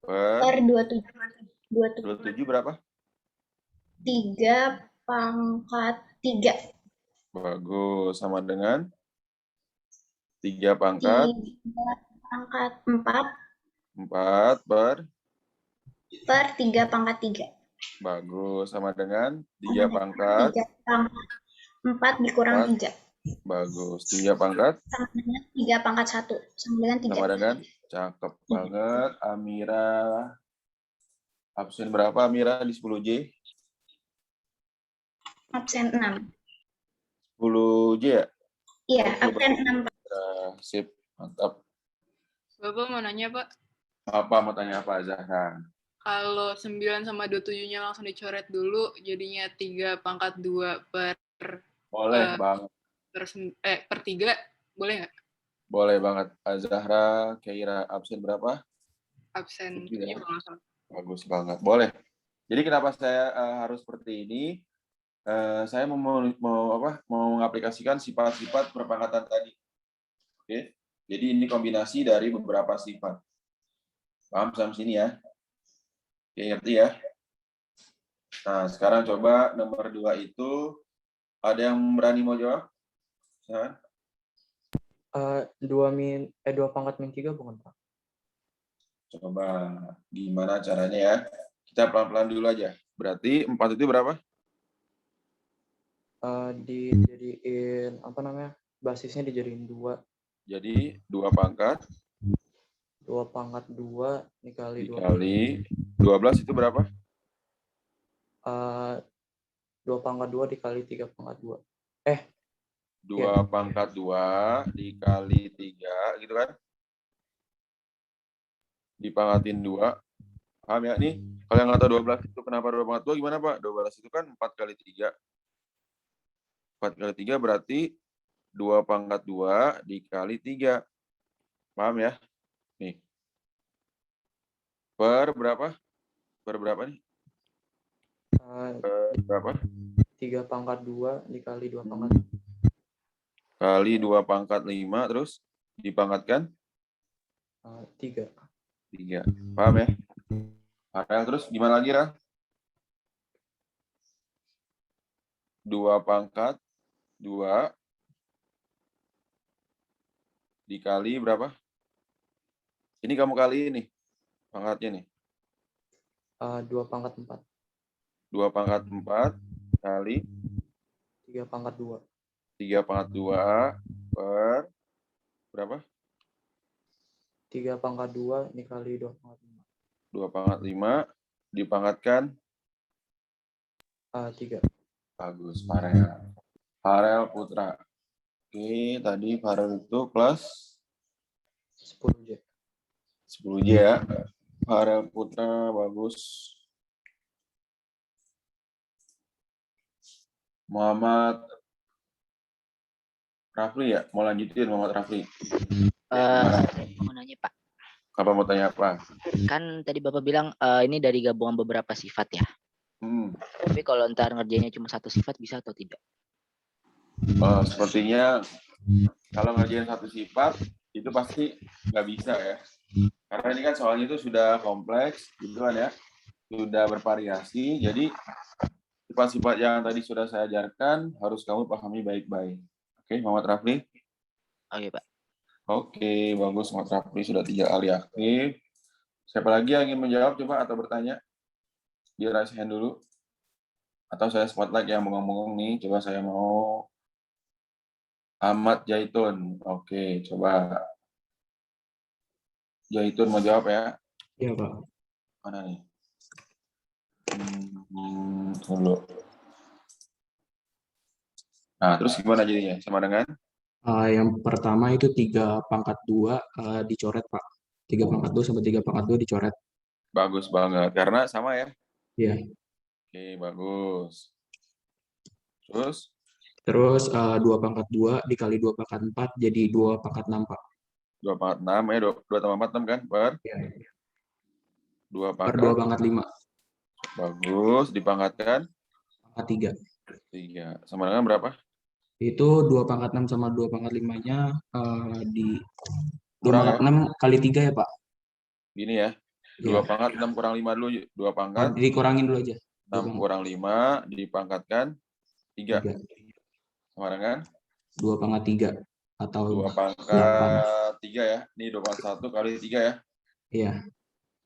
Per 27 berapa? 3/3. Bagus, sama dengan 3/4. 4 per 3/3. Bagus, sama dengan 3/4. 3/4 dikurang 3. Bagus. 3/4 Sama dengan 3/1. Sama dengan 3. sama dengan, cakep banget. Amira. Absen berapa Amira di 10J? Absen 6. 10J ya? Iya, absen 6. Sip, mantap. Bapak mau nanya, Pak. Apa mau tanya apa, Zahra? Kalau 9 sama 27-nya langsung dicoret dulu, jadinya 3/2 per Boleh banget. per 3, boleh nggak? Boleh banget. Zahra, Keira, absen berapa? Absen 7 ya? kalau nggak salah. Bagus banget. Boleh. Jadi kenapa saya harus seperti ini? Saya mau mengaplikasikan sifat-sifat perpangkatan tadi. Oke. Jadi ini kombinasi dari beberapa sifat. Paham sampai sini ya? Oke, ngerti ya? Nah, sekarang coba nomor 2 itu, ada yang berani mau jawab? Silahkan. 2/3 bukan, Pak? Coba gimana caranya ya? Kita pelan-pelan dulu aja. Berarti 4 itu berapa? Dijadiin basisnya dijadiin 2. Jadi 2/2 dikali 12 itu berapa? 2/2 dikali 3/2. Eh, 2 pangkat 2 dikali 3 gitu kan. Dipangkatin 2. Paham ya? Nih, kalau yang nggak tahu 12 itu kenapa 2 pangkat 2 gimana Pak? 12 itu kan 4 kali 3. 4 kali 3 berarti 2 pangkat 2 dikali 3. Paham ya? Nih. Per berapa? Per berapa nih? Per berapa? 3 pangkat 2 dikali 2 pangkat Kali 2 pangkat 5 terus dipangkatkan 3. 3. Paham ya? Farel, terus gimana lagi, Ra? 2 pangkat 2 dikali berapa? Ini kamu kali ini pangkatnya nih. 2 pangkat 4. 2 pangkat 4 kali 3 pangkat 2. 3 pangkat 2 per berapa? 3 pangkat 2 dikali 2 pangkat 2 pangkat 5 dipangkatkan 3. Bagus, Farel. Farel Putra. Oke, tadi Farel itu plus 10J. 10J ya. Farel Putra, bagus. Muhammad Rafli ya? Mau lanjutin Muhammad Rafli? Mau nanya Pak. Apa mau tanya apa? Kan tadi Bapak bilang ini dari gabungan beberapa sifat ya. Tapi kalau ntar ngerjainnya cuma satu sifat bisa atau tidak? Sepertinya kalau ngerjain satu sifat itu pasti nggak bisa ya. Karena ini kan soalnya itu sudah kompleks, gitu kan ya. Sudah bervariasi, jadi sifat-sifat yang tadi sudah saya ajarkan harus kamu pahami baik-baik. Oke, Muhammad Rafli? Oke, Pak. Oke, bagus. Muhammad Rafli sudah 3 kali aktif. Siapa lagi yang ingin menjawab coba atau bertanya? Dia raise hand dulu. Atau saya spotlight yang bengong-bengong nih. Coba saya mau Ahmad Jaitun. Oke, coba. Jaitun mau jawab ya? Iya, Pak. Mana nih? Dulu. Nah, terus gimana jadinya? Sama dengan? Yang pertama itu 3 pangkat 2 dicoret, Pak. 3 pangkat 2 sama 3 pangkat 2 dicoret. Bagus banget. Karena sama ya? Iya. Oke, bagus. Terus? Terus 2 pangkat 2 dikali 2 pangkat 4 jadi 2 pangkat 6, Pak. 2 pangkat 6 ya, 2 tambah 4, 6 kan? Per? Iya. 2 Per pangkat? 2 pangkat 5. Bagus, dipangkatkan? Pangkat 3. 3. Sama dengan berapa? Itu 2 pangkat 6 sama 2 pangkat 5-nya di 2 Kurang pangkat ya? 6 kali 3 ya, Pak? Gini ya. 2 Iya. pangkat 6 kurang 5 dulu. 2 pangkat. Dikurangin dulu aja. 6 kurang 5 dipangkatkan 3. 3. Sama dengan? 2 pangkat 3 atau 2 8. pangkat 3 ya. Ini 2 pangkat 1 kali 3 ya. Iya.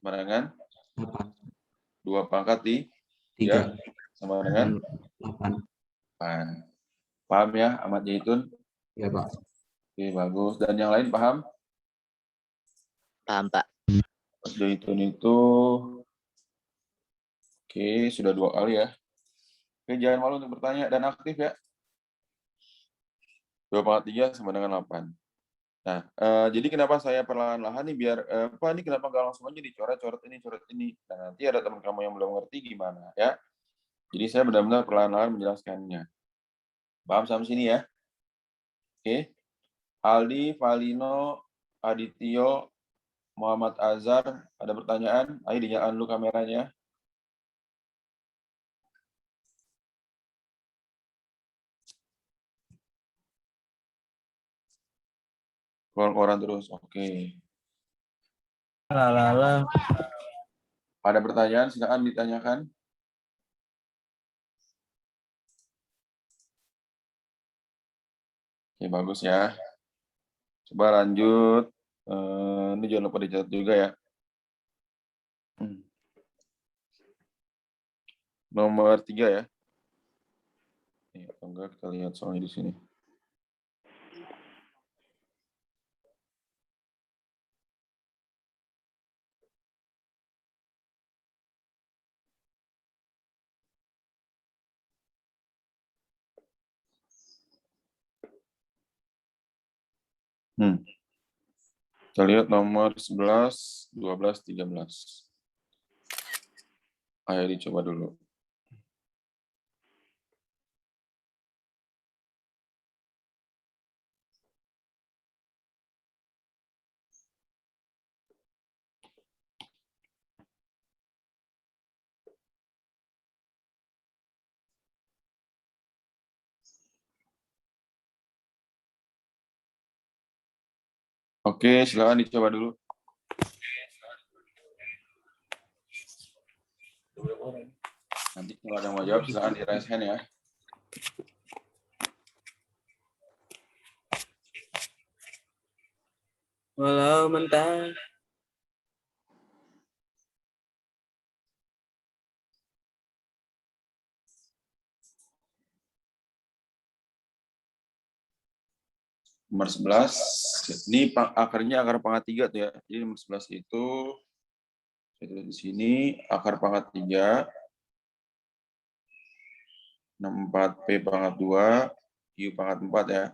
Sama dengan? 8. 2 pangkat 3. Sama dengan? 8. 8. Paham ya, Ahmad Jaitun? Iya, Pak. Oke, bagus. Dan yang lain paham? Paham, Pak. Mas Jaitun itu oke, sudah 2 kali ya. Oke, jangan malu untuk bertanya dan aktif ya. 2 pangkat 3 sama dengan 8. Nah, jadi kenapa saya perlahan-lahan nih biar, Pak ini kenapa nggak langsung aja dicoret-coret ini, coret ini. Nah, nanti ada teman kamu yang belum ngerti gimana ya. Jadi saya benar-benar perlahan-lahan menjelaskannya. Paham sampai sini ya? Oke. Aldi, Valino, Adityo, Muhammad Azhar, ada pertanyaan? Ayo dinyalakan dulu kameranya. Koran terus, oke. Ada pertanyaan, silakan ditanyakan. Oke, bagus ya. Coba lanjut. Ini jangan lupa dicatat juga ya. Nomor 3 ya. Nih, atau enggak kita lihat soalnya di sini. Kita lihat nomor 11, 12, 13. Ayo dicoba dulu. Oke, silakan dicoba dulu. Nanti kalau ada yang mau jawab, silakan di raise hand ya. Walau mentah. Nomor 11, ini akarnya akar pangkat 3 tuh ya. Jadi nomor 11 itu, saya tulis di sini, akar pangkat 3, 64P pangkat 2, Q pangkat 4 ya.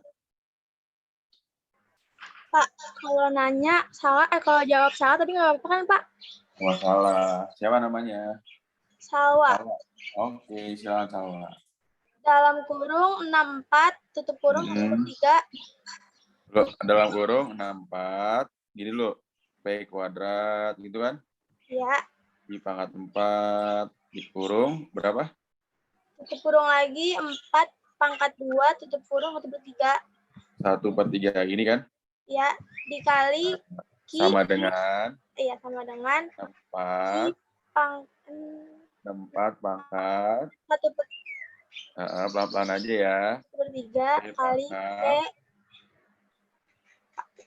Pak, kalau nanya salah, kalau jawab salah tapi nggak apa-apa kan, Pak? Nggak salah. Siapa namanya? Salwa. Oke, silakan Salwa. Dalam kurung 64, tutup kurung 1/3. Dalam kurung 64, gini loh, P kuadrat gitu kan? Ya. Di pangkat 4, di kurung berapa? Tutup kurung lagi 4 pangkat 2, tutup kurung 1/3. 1/3 ini kan? Ya, dikali Q. Sama dengan? Iya, sama dengan 4 pangkat. 1/3 Pelan-pelan aja ya. 1/3 kali P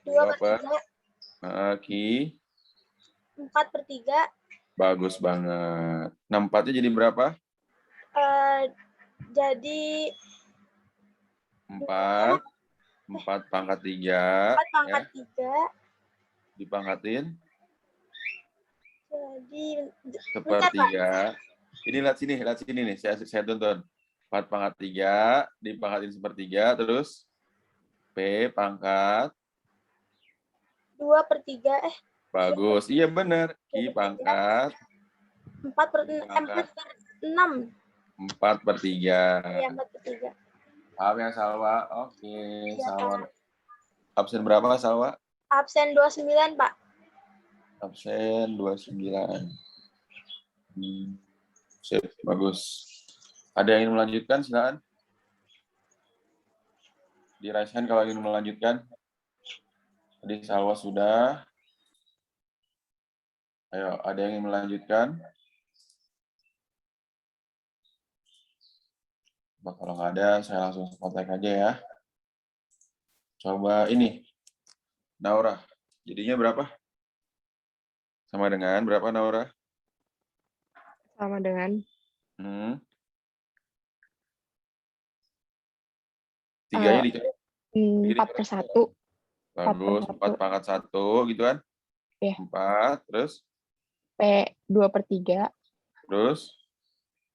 2/3 Ki 4/3. Bagus banget. 64-nya jadi berapa? Jadi 4 pangkat 3 4 pangkat 3 dipangkatin jadi 1/3. Ini lihat sini nih, saya tonton. 4 pangkat 3 dipangkatin 1/3 terus P pangkat 2/3 bagus. Iya benar. Q pangkat 4/6. 4/3. Iya, 4/3. Paham ya Salwa? Oke, Ya, Salwa. Absen berapa Salwa? Absen 29, Pak. Absen 29. Sip, bagus. Ada yang ingin melanjutkan, silakan. Di raise hand kalau ingin melanjutkan. Tadi Salwa sudah. Ayo, ada yang ingin melanjutkan? Kalau nggak ada, saya langsung kontak aja ya. Coba ini. Naura, jadinya berapa? Sama dengan berapa, Naura? Sama dengan 3-nya dicoret. 4/1. Bagus, 4 pangkat 1 gitu kan? Iya. 4, terus? P 2/3. Terus?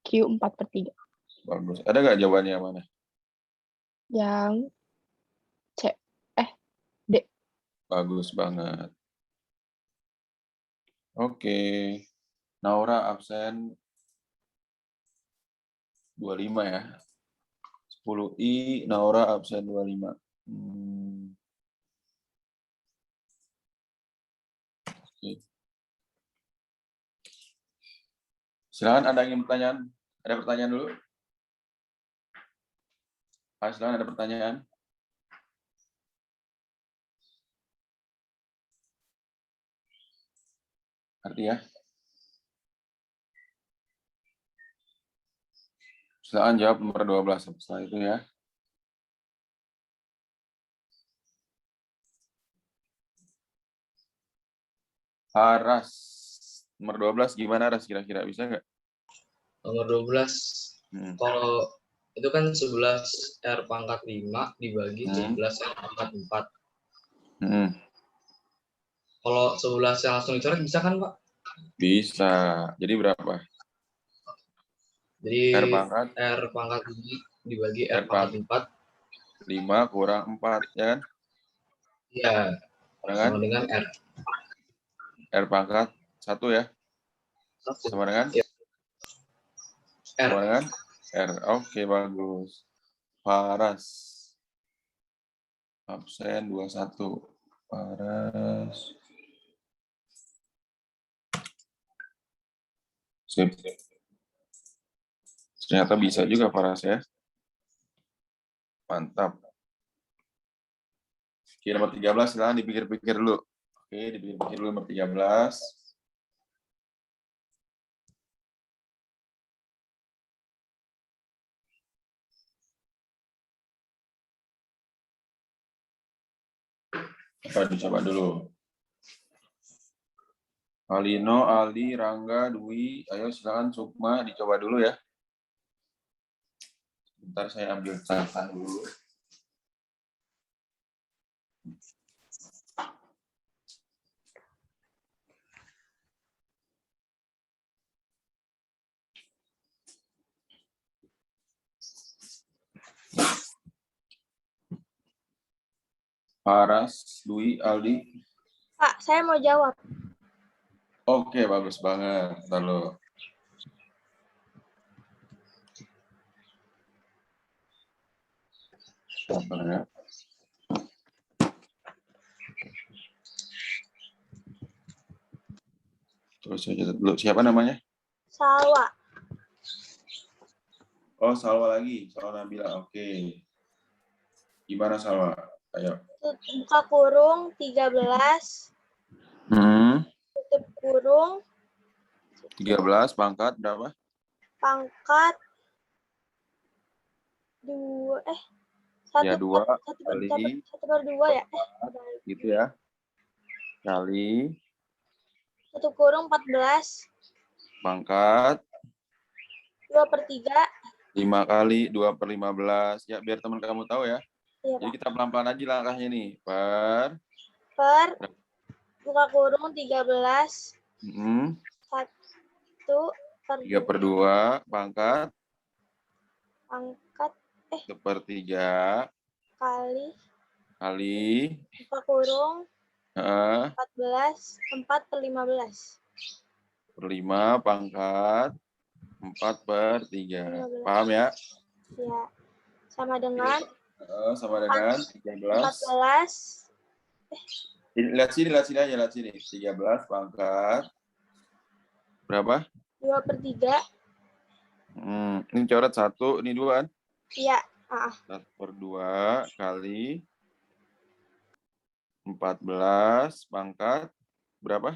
Q 4/3. Bagus. Ada nggak jawabannya yang mana? Yang D. Bagus banget. Oke. Naura absen 25 ya. 10I, Naura absen 25. Oke. Silakan ada yang pertanyaan? Ada pertanyaan dulu? Silakan ada pertanyaan? Arti ya? Silakan jawab nomor 12 setelah itu ya. Haras. Nomor 12 gimana Ras? Kira-kira bisa nggak? Nomor 12. Kalau itu kan 11 R pangkat 5 dibagi 11 R pangkat 4. Kalau 11 yang langsung dicoret bisa kan, Pak? Bisa. Jadi berapa? Jadi R pangkat 5 dibagi R pangkat 4. 5 kurang 4, ya kan? Iya, Dengan sama dengan R. R pangkat 1 ya. Sama dengan? Ya. R. Sama dengan R. Oke, bagus. Paras. Absen 21. Paras. Sip. Ternyata bisa juga Paras ya. Mantap. Oke, nomor 13 silahkan dipikir-pikir dulu. Oke, dipikir-pikir dulu nomor 13. Coba dicoba dulu. Alino, Ali, Rangga, Dwi, ayo silakan Sukma dicoba dulu ya. Bentar saya ambil catatan dulu. Paras, Dwi, Aldi. Pak, saya mau jawab. Oke, bagus banget. Lalu. Sabar ya. Terus saya dulu. Siapa namanya? Salwa. Oh, Salwa lagi. Salwa Nabila. Oke. Gimana Salwa? Ayo. Buka kurung 13. Tutup kurung 13 pangkat berapa? pangkat 2 Ya, 2 kali 1/2 ya. Gitu ya. Kali Tutup kurung 14. pangkat 2/3. 5 kali 2/15. Ya, biar teman kamu tahu ya. Iya, Jadi Pak. kita pelan-pelan aja langkahnya nih. Buka kurung 13. 3/2 pangkat pangkat 1/3 kali buka kurung 14 4/15. 5 pangkat 4/3. Paham ya? Ya. Sama dengan 13. 14. Lihat sini aja, lihat sini. 13 pangkat berapa? 2/3. Ini coret 1, ini 2 kan? Iya. 1/2 kali 14 pangkat berapa?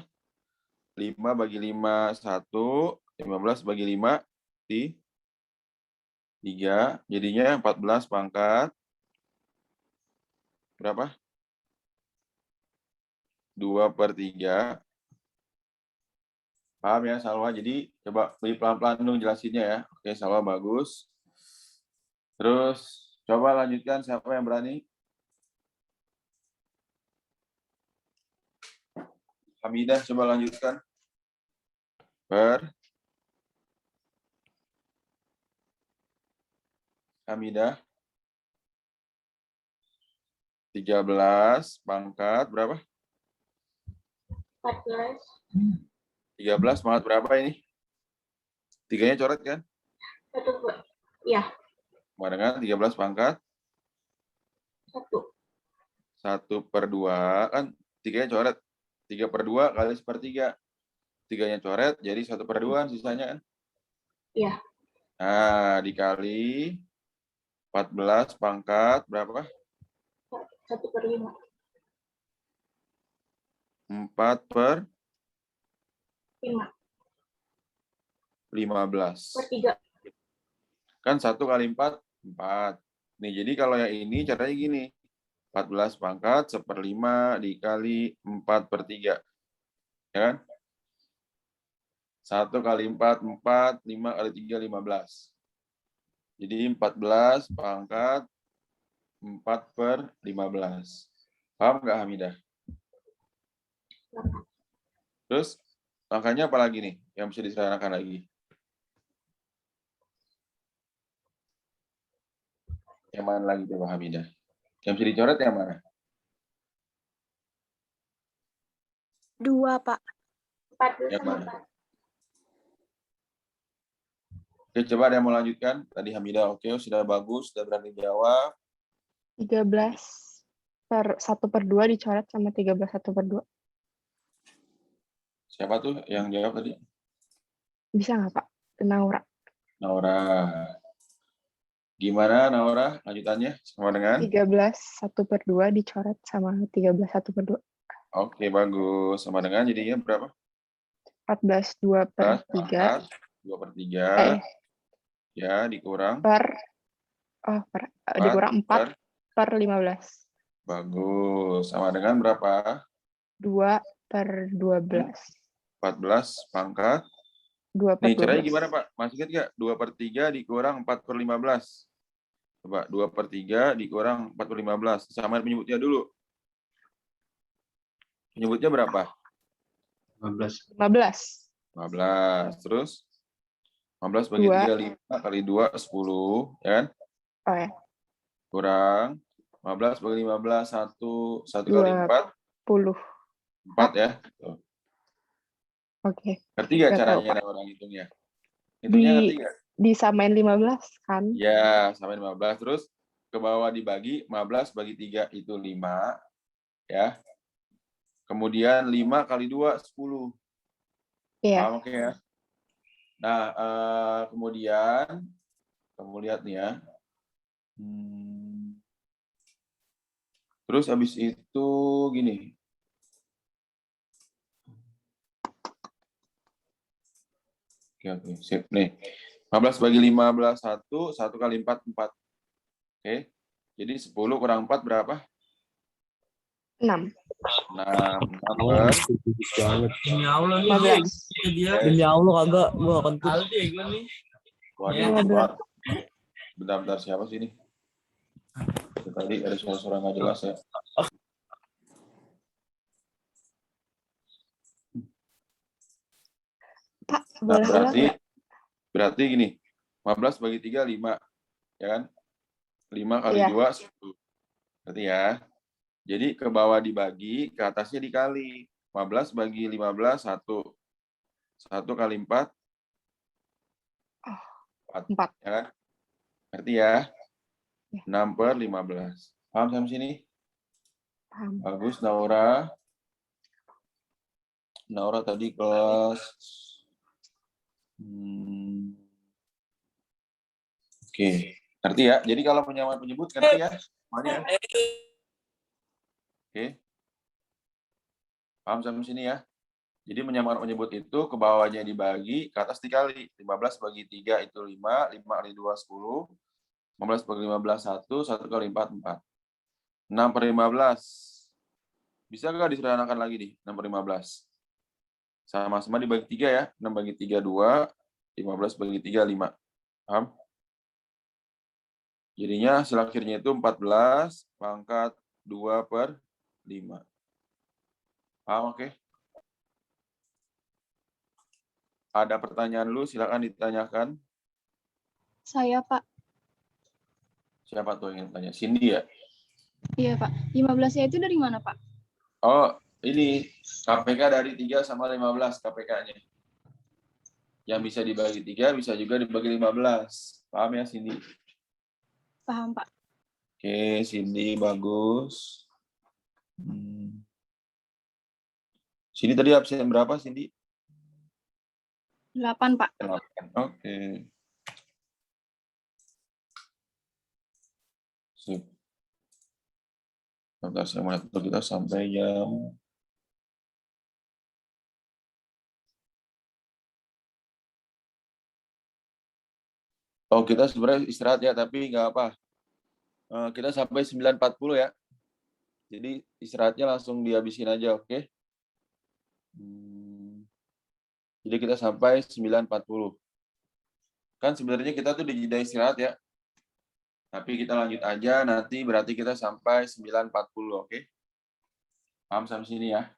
5 bagi 5 1, 15 bagi 5 di 3, jadinya 14 pangkat berapa? 2/3. Paham ya Salwa? Jadi coba lebih pelan-pelan dong jelasinnya ya. Oke Salwa, bagus. Terus coba lanjutkan, siapa yang berani? Hamidah, coba lanjutkan. Hamidah. 13 pangkat berapa? 14. 13 pangkat berapa ini? 3-nya coret kan? Iya. Sama dengan 13 pangkat 1/2 kan 3-nya coret. 3/2 kali 1/3. 3-nya coret jadi 1/2 sisanya kan? Iya. Nah, dikali 14 pangkat berapa? 1/5. 4/15. 3. Kan 1 kali 4, 4. Nih, jadi kalau yang ini caranya gini. 14 pangkat 1/5 dikali 4/3. Ya kan? 1 kali 4, 4. 5 kali 3, 15. Jadi 14 pangkat 4/15. Paham nggak Hamidah? Terus angkanya apa lagi nih yang bisa disederhanakan lagi? Yang mana lagi coba Hamidah? Yang bisa dicoret yang mana? 2, Pak. Yang mana? Oke, coba ada yang mau lanjutkan? Tadi Hamidah, oke, sudah bagus, sudah berani jawab. 13 per 1/2 dicoret sama 13 1/2. Siapa tuh yang jawab tadi? Bisa nggak, Pak? Naura. Naura. Gimana, Naura? Lanjutannya sama dengan? 13 1/2 dicoret sama 13 1/2. Oke, bagus. Sama dengan jadinya berapa? 14 2/3. 2/3. Ya, dikurang. Dikurang 4/15. Bagus. Sama dengan berapa? 2/12. 14 pangkat. 2/12. Nih, caranya gimana, Pak? Masih ingat nggak? 2/3 dikurang 4/15. Coba, 2/3 dikurang 4/15. Sama penyebutnya dulu. Penyebutnya berapa? 15. 15. Terus? 15 bagi 3, 5 kali 2, 10. Ya kan? Oh ya. Kurang 15 bagi 15, 1 kali 4. 10. 4 ya. Tuh. Oke. Ngerti nggak caranya orang hitungnya? Hitungnya ngerti nggak? Disamain 15 kan? Ya, samain 15. Terus ke bawah dibagi, 15 bagi 3 itu 5. Ya. Kemudian 5 kali 2, 10. Iya. Oke ya. Nah, kemudian kamu lihat nih ya. Terus habis itu gini. Oke, sip nih. 15 bagi 15, 1 kali 4, 4. Oke. Jadi 10 kurang 4 berapa? 6. 6 per. Demi Allah nih 15. Demi Allah kagak gua akan tuh. Waduh, bentar siapa sih ini? Tadi ada suara-suara nggak jelas ya. Pak, Nah, boleh berarti gini. 15 bagi 3, 5. Ya kan? 5 kali 2, 10. Berarti ya. Jadi ke bawah dibagi, ke atasnya dikali. 15 bagi 15, 1. 1 kali 4. 4. Ya kan? Ngerti ya? 6/15. Paham sampai sini? Paham. Bagus, Naura. Naura tadi kelas... Oke. Ngerti ya? Jadi kalau penyamaan penyebut, ngerti ya? Semuanya. Oke. Paham sampai sini ya? Jadi penyamaan penyebut itu ke bawahnya dibagi, ke atas dikali. 15 bagi 3 itu 5, 5 kali 2, 10. 15 bagi 15, 1, 1 kali 4, 4. 6/15. Bisa nggak disederhanakan lagi nih, 6/15? Sama-sama dibagi 3 ya. 6 bagi 3, 2. 15 bagi 3, 5. Paham? Jadinya hasil akhirnya itu 14 pangkat 2/5. Paham, oke? Ada pertanyaan lu, silakan ditanyakan. Saya, Pak. Siapa tuh yang tanya? Cindy ya? Iya, Pak. 15-nya itu dari mana, Pak? Oh, ini KPK dari 3 sama 15 KPK-nya. Yang bisa dibagi 3, bisa juga dibagi 15. Paham ya, Cindy? Paham, Pak. Oke, Cindy, bagus. Cindy tadi absen berapa, Cindy? 8, Pak. 8, oke. Sip. Bentar, saya mau lihat kita sampai jam... Oh, kita sebenarnya istirahat ya, tapi nggak apa. Kita sampai 9.40 ya. Jadi istirahatnya langsung dihabisin aja, oke? Jadi kita sampai 9.40. Kan sebenarnya kita tuh di jeda istirahat ya. Tapi kita lanjut aja, nanti berarti kita sampai 9.40, oke? Paham sampai sini ya?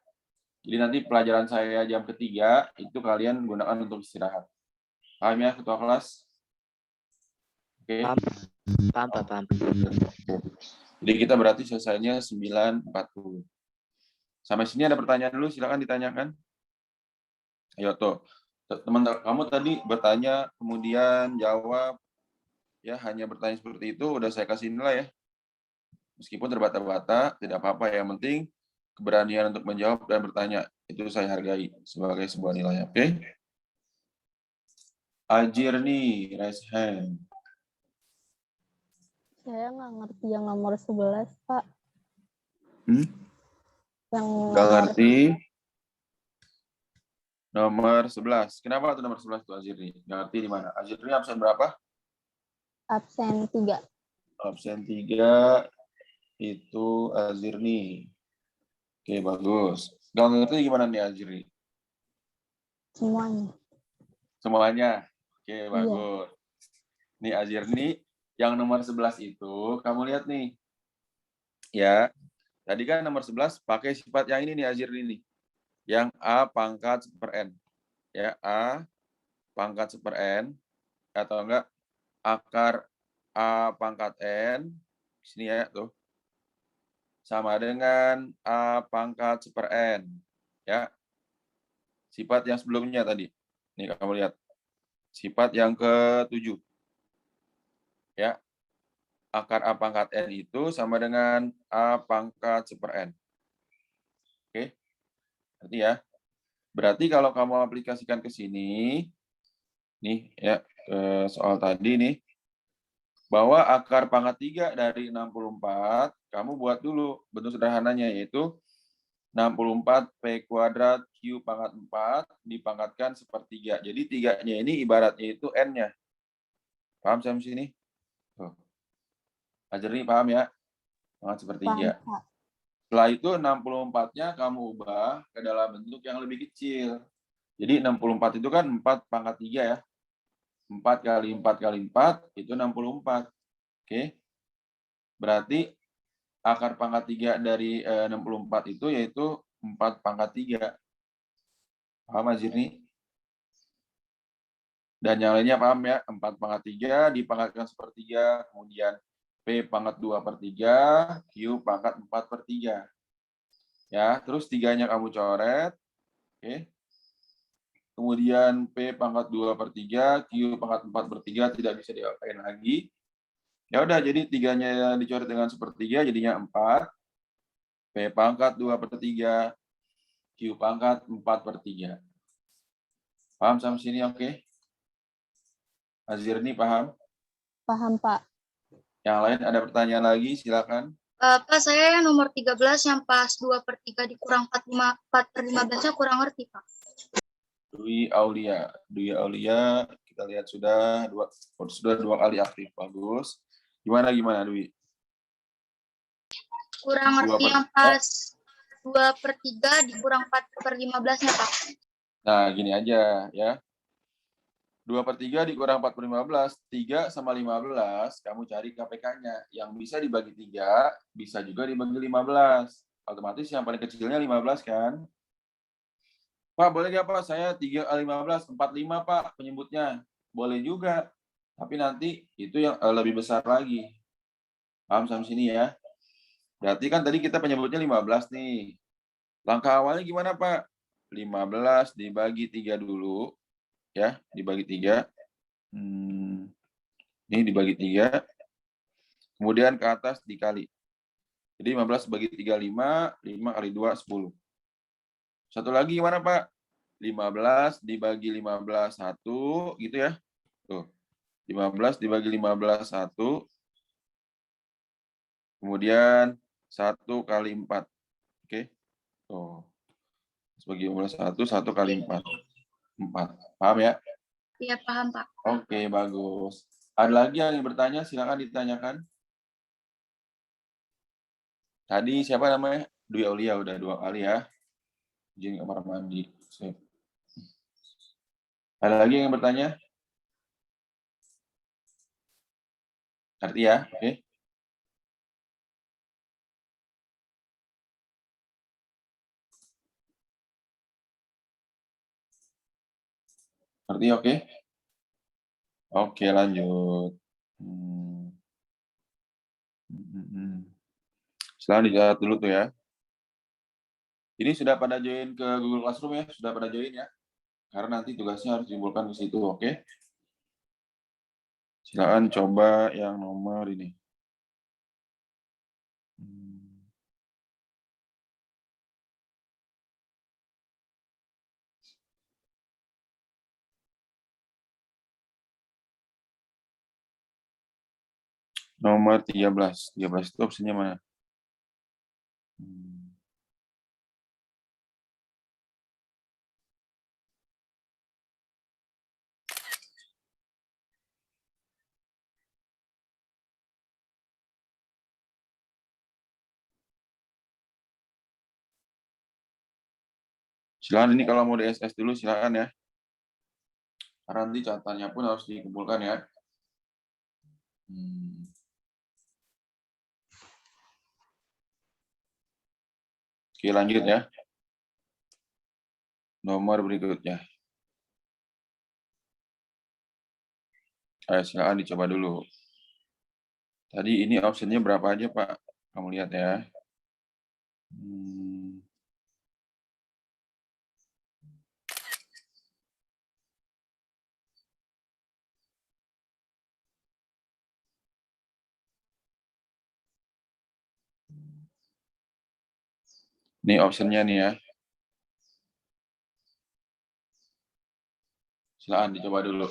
Jadi nanti pelajaran saya jam ketiga, itu kalian gunakan untuk istirahat. Paham ya, Ketua Kelas? Oke. Paham. Jadi kita berarti selesainya 9.40. Sampai sini ada pertanyaan dulu, silakan ditanyakan. Ayo tuh, teman kamu tadi bertanya, kemudian jawab, ya hanya bertanya seperti itu, udah saya kasih nilai ya. Meskipun terbata-bata, tidak apa-apa, yang penting keberanian untuk menjawab dan bertanya, itu saya hargai sebagai sebuah nilai, oke? Ajirni, raise hand. Saya nggak ngerti yang nomor 11, Pak. Yang Nggak ngerti. Nomor 11. Kenapa tuh nomor 11 tuh Ajirni? Nggak ngerti di mana? Ajirni absen berapa? absen 3. Absen 3 itu Azirni. Oke, bagus. Nggak ngerti gimana nih Azirni? Semuanya. Semuanya. Oke, bagus. Nih Azirni, yang nomor 11 itu, kamu lihat nih. Ya, tadi kan nomor 11 pakai sifat yang ini nih Azirni nih. Yang A pangkat per N. Ya, A pangkat per N. Atau enggak, akar A pangkat N. Sini ya, tuh. Sama dengan A pangkat per N. Ya. Sifat yang sebelumnya tadi. Nih, kamu lihat. Sifat yang ke-7. Ya. Akar A pangkat N itu sama dengan A pangkat per N. Oke. Berarti ya. Berarti kalau kamu aplikasikan ke sini, nih ya, soal tadi nih, bahwa akar pangkat 3 dari 64, kamu buat dulu bentuk sederhananya, yaitu 64 P kuadrat Q pangkat 4 dipangkatkan sepertiga. Jadi 3-nya ini ibaratnya itu N-nya. Paham sampai sini? Tuh. Ajari paham ya? Pangkat sepertiga. Paham, Pak. Setelah itu 64-nya kamu ubah ke dalam bentuk yang lebih kecil. Jadi 64 itu kan 4 pangkat 3 ya. 4 kali 4 kali 4 itu 64. Oke. Berarti akar pangkat 3 dari 64 itu yaitu 4 pangkat 3. Paham Azirni? Dan yang lainnya paham ya? 4 pangkat 3 dipangkatkan sepertiga, kemudian P pangkat 2/3, Q pangkat 4/3. Ya, terus 3-nya kamu coret. Oke. Kemudian P pangkat 2/3, Q pangkat 4/3 tidak bisa diapain lagi. Ya udah, jadi 3-nya dicoret dengan sepertiga, jadinya 4. P pangkat 2/3, Q pangkat 4/3. Paham sampai sini oke? Azirni paham? Paham, Pak. Yang lain ada pertanyaan lagi, silakan. Pak, saya yang nomor 13 yang pas 2/3 dikurang 4/15-nya kurang ngerti, Pak. Dwi Aulia, kita lihat sudah dua kali aktif, bagus. Gimana Dwi? Kurang ngerti yang pas 2/3 dikurang 4/15-nya, Pak. Nah, gini aja ya. 2/3 dikurang 4/15, 3 sama 15, kamu cari KPK-nya. Yang bisa dibagi 3, bisa juga dibagi 15. Otomatis yang paling kecilnya 15 kan? Pak, boleh nggak Pak? Saya 3 kali 15, 45 Pak penyebutnya. Boleh juga. Tapi nanti itu yang lebih besar lagi. Paham sampai sini ya? Berarti kan tadi kita penyebutnya 15 nih. Langkah awalnya gimana Pak? 15 dibagi 3 dulu. Ya, dibagi 3. Ini dibagi 3. Kemudian ke atas dikali. Jadi 15 bagi 3, 5. 5 kali 2, 10. Satu lagi gimana Pak? 15 dibagi 15, 1. Gitu ya. Tuh. 15 dibagi 15, 1. Kemudian 1 kali 4. Oke. Tuh. Bagi 15, 1 kali 4. 4. Paham ya? Iya, paham, Pak. Oke, bagus. Ada lagi yang ingin bertanya? Silakan ditanyakan. Tadi siapa namanya? Dwi Aulia, udah 2 kali ya. Izin kamar mandi. Sip. Ada lagi yang bertanya? Ngerti ya? Oke. Ngerti oke? Oke, lanjut. Silahkan dicatat dulu tuh ya. Ini sudah pada join ke Google Classroom ya? Sudah pada join ya? Karena nanti tugasnya harus dikumpulkan ke situ, oke? Silakan coba yang nomor ini. Nomor 13. 13 itu opsinya mana? Silakan ini kalau mau di SS dulu silakan ya. Karena nanti catatannya pun harus dikumpulkan ya. Oke, lanjut ya. Nomor berikutnya. Ayo, silakan dicoba dulu. Tadi ini optionnya berapa aja, Pak? Kamu lihat ya. Ini optionnya nih ya. Silakan dicoba dulu.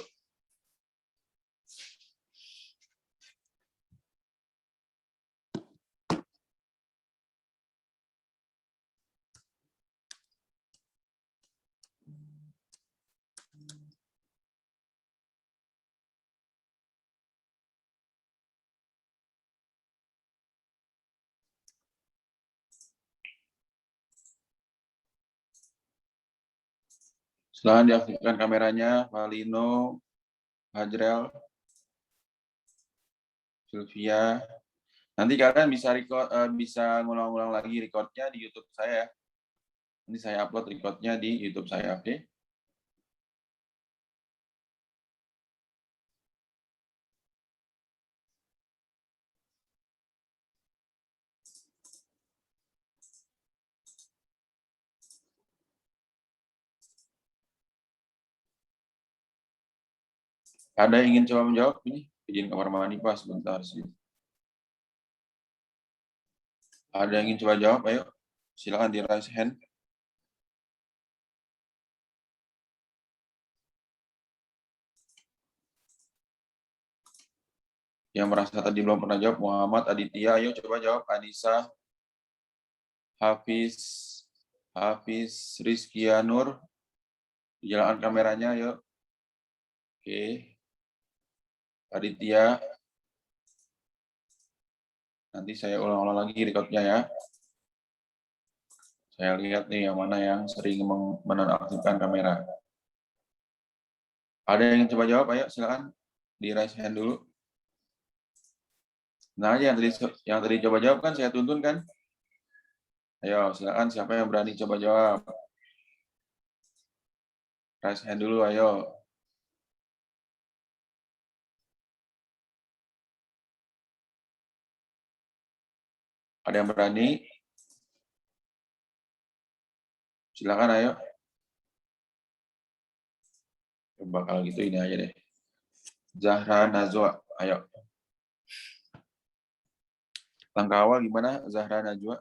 Silakan diaktifkan kameranya, Valino, Hajrel, Sylvia. Nanti kalian bisa record, bisa ngulang-ulang lagi recordnya di YouTube saya. Nanti saya upload recordnya di YouTube saya, oke? Ada yang ingin coba menjawab ini? Izin kamar mandi Pak sebentar sih. Ada yang ingin coba jawab? Ayo, silakan di raise hand. Yang merasa tadi belum pernah jawab, Muhammad, Aditya, ayo coba jawab. Anissa, Hafiz, Rizkia Nur. Dijalankan kameranya, yuk. Oke. Aditya. Nanti saya ulang-ulang lagi recordnya ya. Saya lihat nih yang mana yang sering menonaktifkan kamera. Ada yang ingin coba jawab? Ayo silakan di raise hand dulu. Nah, yang tadi coba jawab kan saya tuntun kan? Ayo silakan siapa yang berani coba jawab? Raise hand dulu, ayo. Ada yang berani? Silakan, ayo. Coba kalau gitu ini aja deh. Zahra Najwa, ayo. Langkah awal gimana, Zahra Najwa?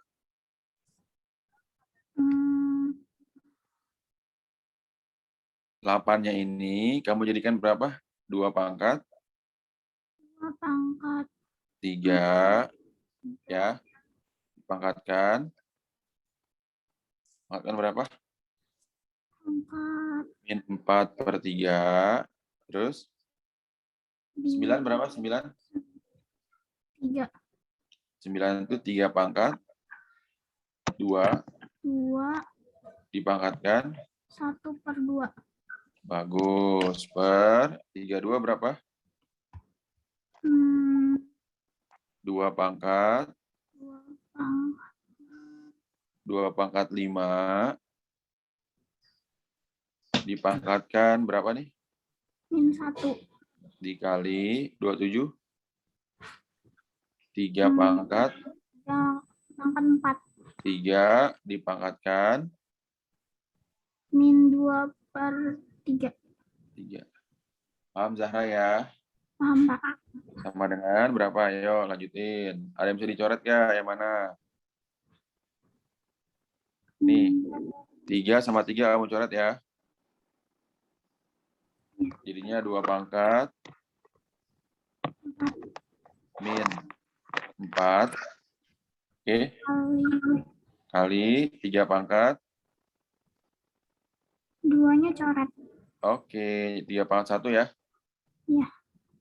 8-nya ini kamu jadikan berapa? 2 pangkat? 2 pangkat. 3, ya. Dipangkatkan. Pangkatkan berapa? 4. Min 4/3. Terus? 9 berapa? 9? 3. 9 itu 3 pangkat. 2. 2. Dipangkatkan. 1/2. Bagus. Per 32 berapa? 2 pangkat. 2 pangkat 5. Dipangkatkan berapa nih? Min 1. Dikali 27. 3 pangkat. 3 pangkat 4. 3 dipangkatkan Min 2/3. 3. Paham Zahra ya? Paham, Pak. Sama dengan berapa? Ayo lanjutin. Ada yang bisa dicoret ya? Yang mana? Nih, 3 sama 3 kamu coret ya. Jadinya 2 pangkat min 4. Oke. Kali 3 pangkat. 2-nya coret. Oke, 3 pangkat 1 ya. Iya.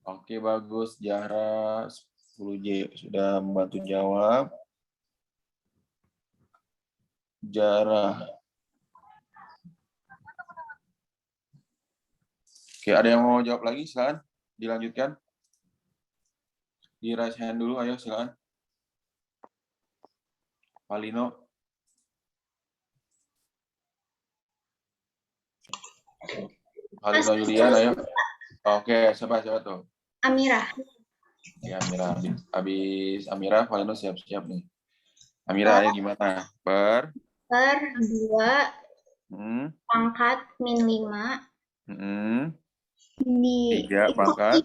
Oke, bagus. Zahra 10J sudah membantu jawab. Jarah. Oke, ada yang mau jawab lagi? Silakan dilanjutkan. Di raise hand dulu, ayo silakan. Palino. Palino Julian, ayo. Oke, siapa tuh? Amira. Ya, Amira. Habis Amira, Palino siap-siap nih. Amira, ayo gimana? Per 2 pangkat min 5 di 3 pangkat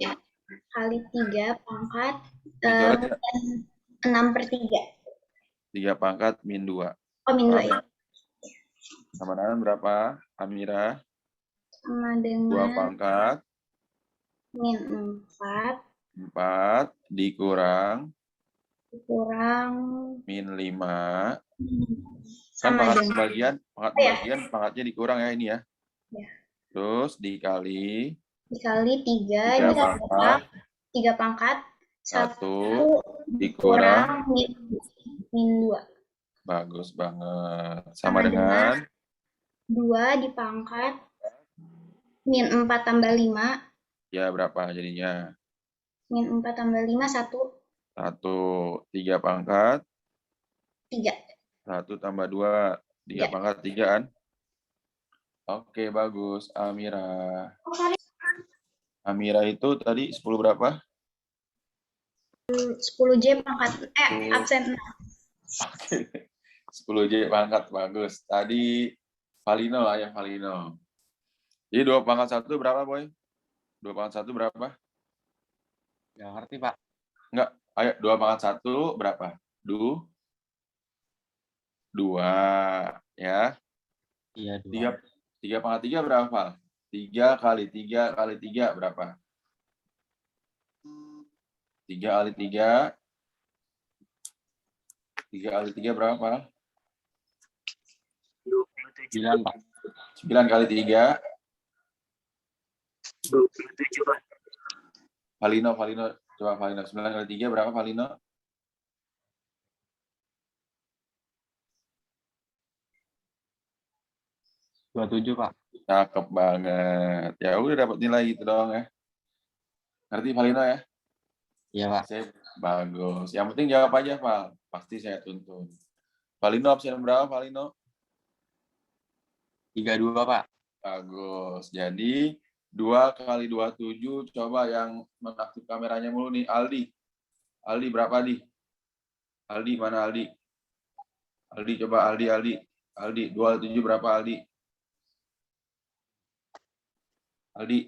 kali 3 pangkat dicoret ya? 6/3. 3 pangkat min 2. Oh, min 2 ya. Sama dengan berapa, Amira? Sama 2 dengan pangkat min 4 dikurang min 5. Kan sama pangkat dengan bagian pangkatnya dikurang ya ini ya. Ya. Terus dikali 3 3 pangkat 3 pangkat 1 dikurang dikurang min 2. bagus banget. Sama dengan 2 dipangkat min 4 tambah 5. ya berapa jadinya? Min 4 tambah 5 1. 3 pangkat 3. 1 tambah 2 3 Ya. pangkat 3 kan? Oke, bagus. Amira. Amira itu tadi 10 berapa? 10J pangkat absen 6. Oke. 10J pangkat, bagus. Tadi Valino lah ya, Valino. Jadi 2 pangkat 1 berapa, Boy? 2 pangkat 1 berapa? Nggak ngerti, Pak. Enggak. Ayo, 2 pangkat 1 berapa? 2 ya. Iya, 2. 3 pangkat 3 berapa? 3 kali 3 kali 3 berapa? 3 kali 3. 3 kali 3 berapa? 9, Pak. 9 kali 3. 27, Pak. Valino. Coba Valino. 9 kali 3 berapa, Valino? Tujuh, Pak. Cakep banget. Ya udah dapat nilai gitu doang ya. Ngerti Valino ya? Iya, Pak. Sip. Bagus. Yang penting jawab aja, Val. Pasti saya tuntun. Valino absen berapa, Valino? 32, Pak. Bagus. Jadi 2 kali 27, coba yang mengaktif kameranya mulu nih, Aldi. Aldi berapa, Aldi? Aldi, mana Aldi? Aldi, coba Aldi. Aldi, 2 kali 7 berapa, Aldi? Aldi.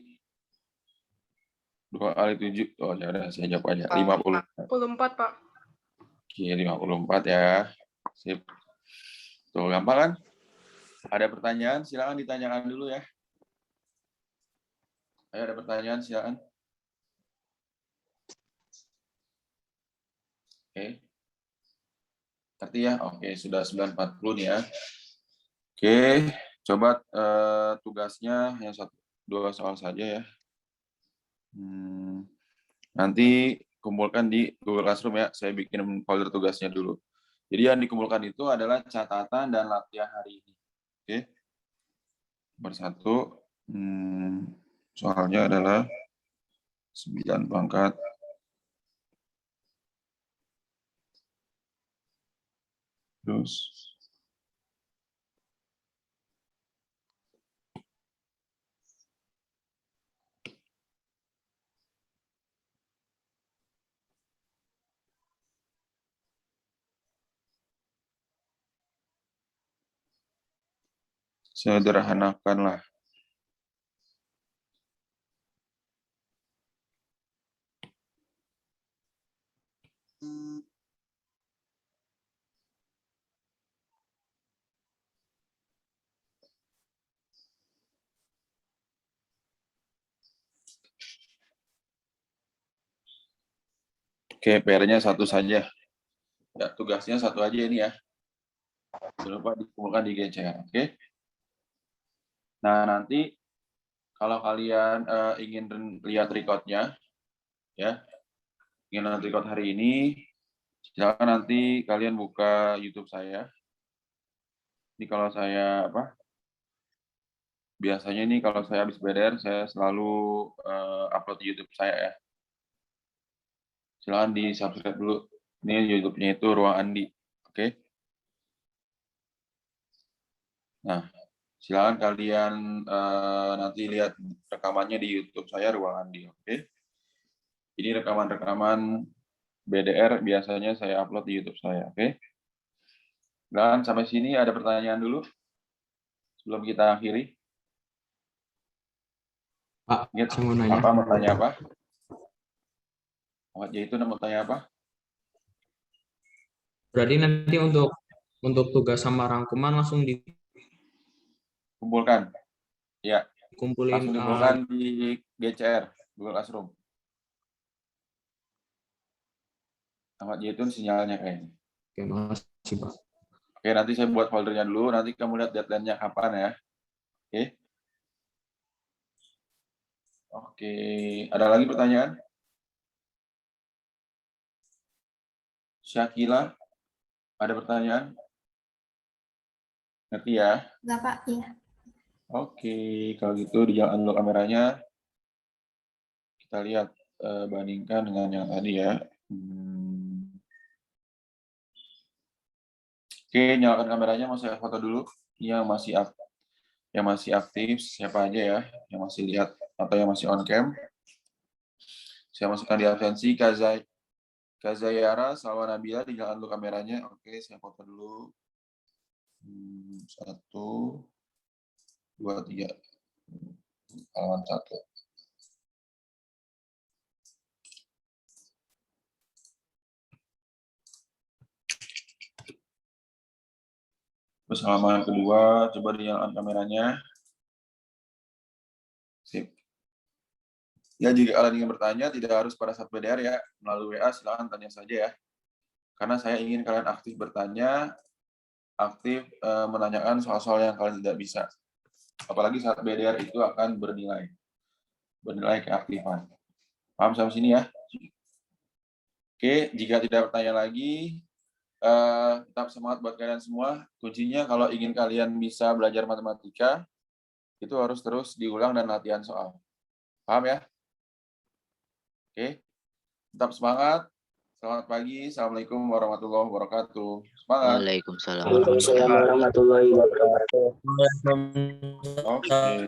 2 kali 7. Oh, ya udah, saya jawab aja. 50. 54, Pak. Oke, 54 ya. Sip. Tuh, gampang kan? Ada pertanyaan? Silakan ditanyakan dulu ya. Ayo, ada pertanyaan, silakan. Oke. Ngerti ya? Oke, sudah 9.40 nih ya. Oke, coba tugasnya yang 2 soal saja ya. Nanti kumpulkan di Google Classroom ya. Saya bikin folder tugasnya dulu. Jadi yang dikumpulkan itu adalah catatan dan latihan hari ini. Oke. Nomor 1, soalnya adalah 9 pangkat terus Sederhanakanlah. Oke, PR-nya satu saja. Ya, tugasnya satu aja ini ya. Jangan lupa dikumpulkan di GCR, oke? Nah, nanti kalau kalian ingin lihat record-nya, ya, ingin lihat record hari ini, silakan nanti kalian buka YouTube saya. Ini kalau saya biasanya ini kalau saya habis BDR, saya selalu upload di YouTube saya ya. Silakan di subscribe dulu. Ini YouTube-nya itu Ruang Andi, oke? Nah, silakan kalian nanti lihat rekamannya di YouTube saya Ruang Andi, oke? Ini rekaman-rekaman BDR biasanya saya upload di YouTube saya, oke? Dan sampai sini ada pertanyaan dulu sebelum kita akhiri. Pak, Ingat, saya mau nanya. apa mau tanya apa? Muhammad Jaitun mau tanya apa? Berarti nanti untuk tugas sama rangkuman langsung Kumpulkan. Ya. dikumpulin Langsung dikumpulkan di GCR, Google Classroom. Muhammad Jaitun sinyalnya kayaknya. Oke, makasih Pak. Oke, nanti saya buat foldernya dulu, nanti kamu lihat deadline-nya kapan ya. Oke. Oke, ada lagi pertanyaan? Syakila, ada pertanyaan? Ngerti ya? Enggak, Pak. Iya. Oke, kalau gitu dijalan dulu kameranya. Kita lihat, bandingkan dengan yang tadi ya. Oke, nyalakan kameranya, mau saya foto dulu. Yang masih aktif, siapa aja ya, yang masih lihat atau yang masih on cam. Saya masukkan di absensi, Kazayara, Salwa Nabila, dinyalakan dulu kameranya. Oke, saya foto dulu. 1, 2, 3. Halaman 1. Terus halaman kedua, coba dinyalakan kameranya. Sip. Ya, jika kalian ingin bertanya, tidak harus pada saat BDR ya. Melalui WA, silakan tanya saja ya. Karena saya ingin kalian aktif bertanya, aktif menanyakan soal-soal yang kalian tidak bisa. Apalagi saat BDR itu akan bernilai keaktifan. Paham sampai sini ya? Oke, jika tidak bertanya lagi, tetap semangat buat kalian semua. Kuncinya kalau ingin kalian bisa belajar matematika, itu harus terus diulang dan latihan soal. Paham ya? Oke, tetap semangat. Selamat pagi. Assalamualaikum warahmatullahi wabarakatuh. Semangat. Waalaikumsalam. Waalaikumsalam warahmatullahi wabarakatuh. Oke.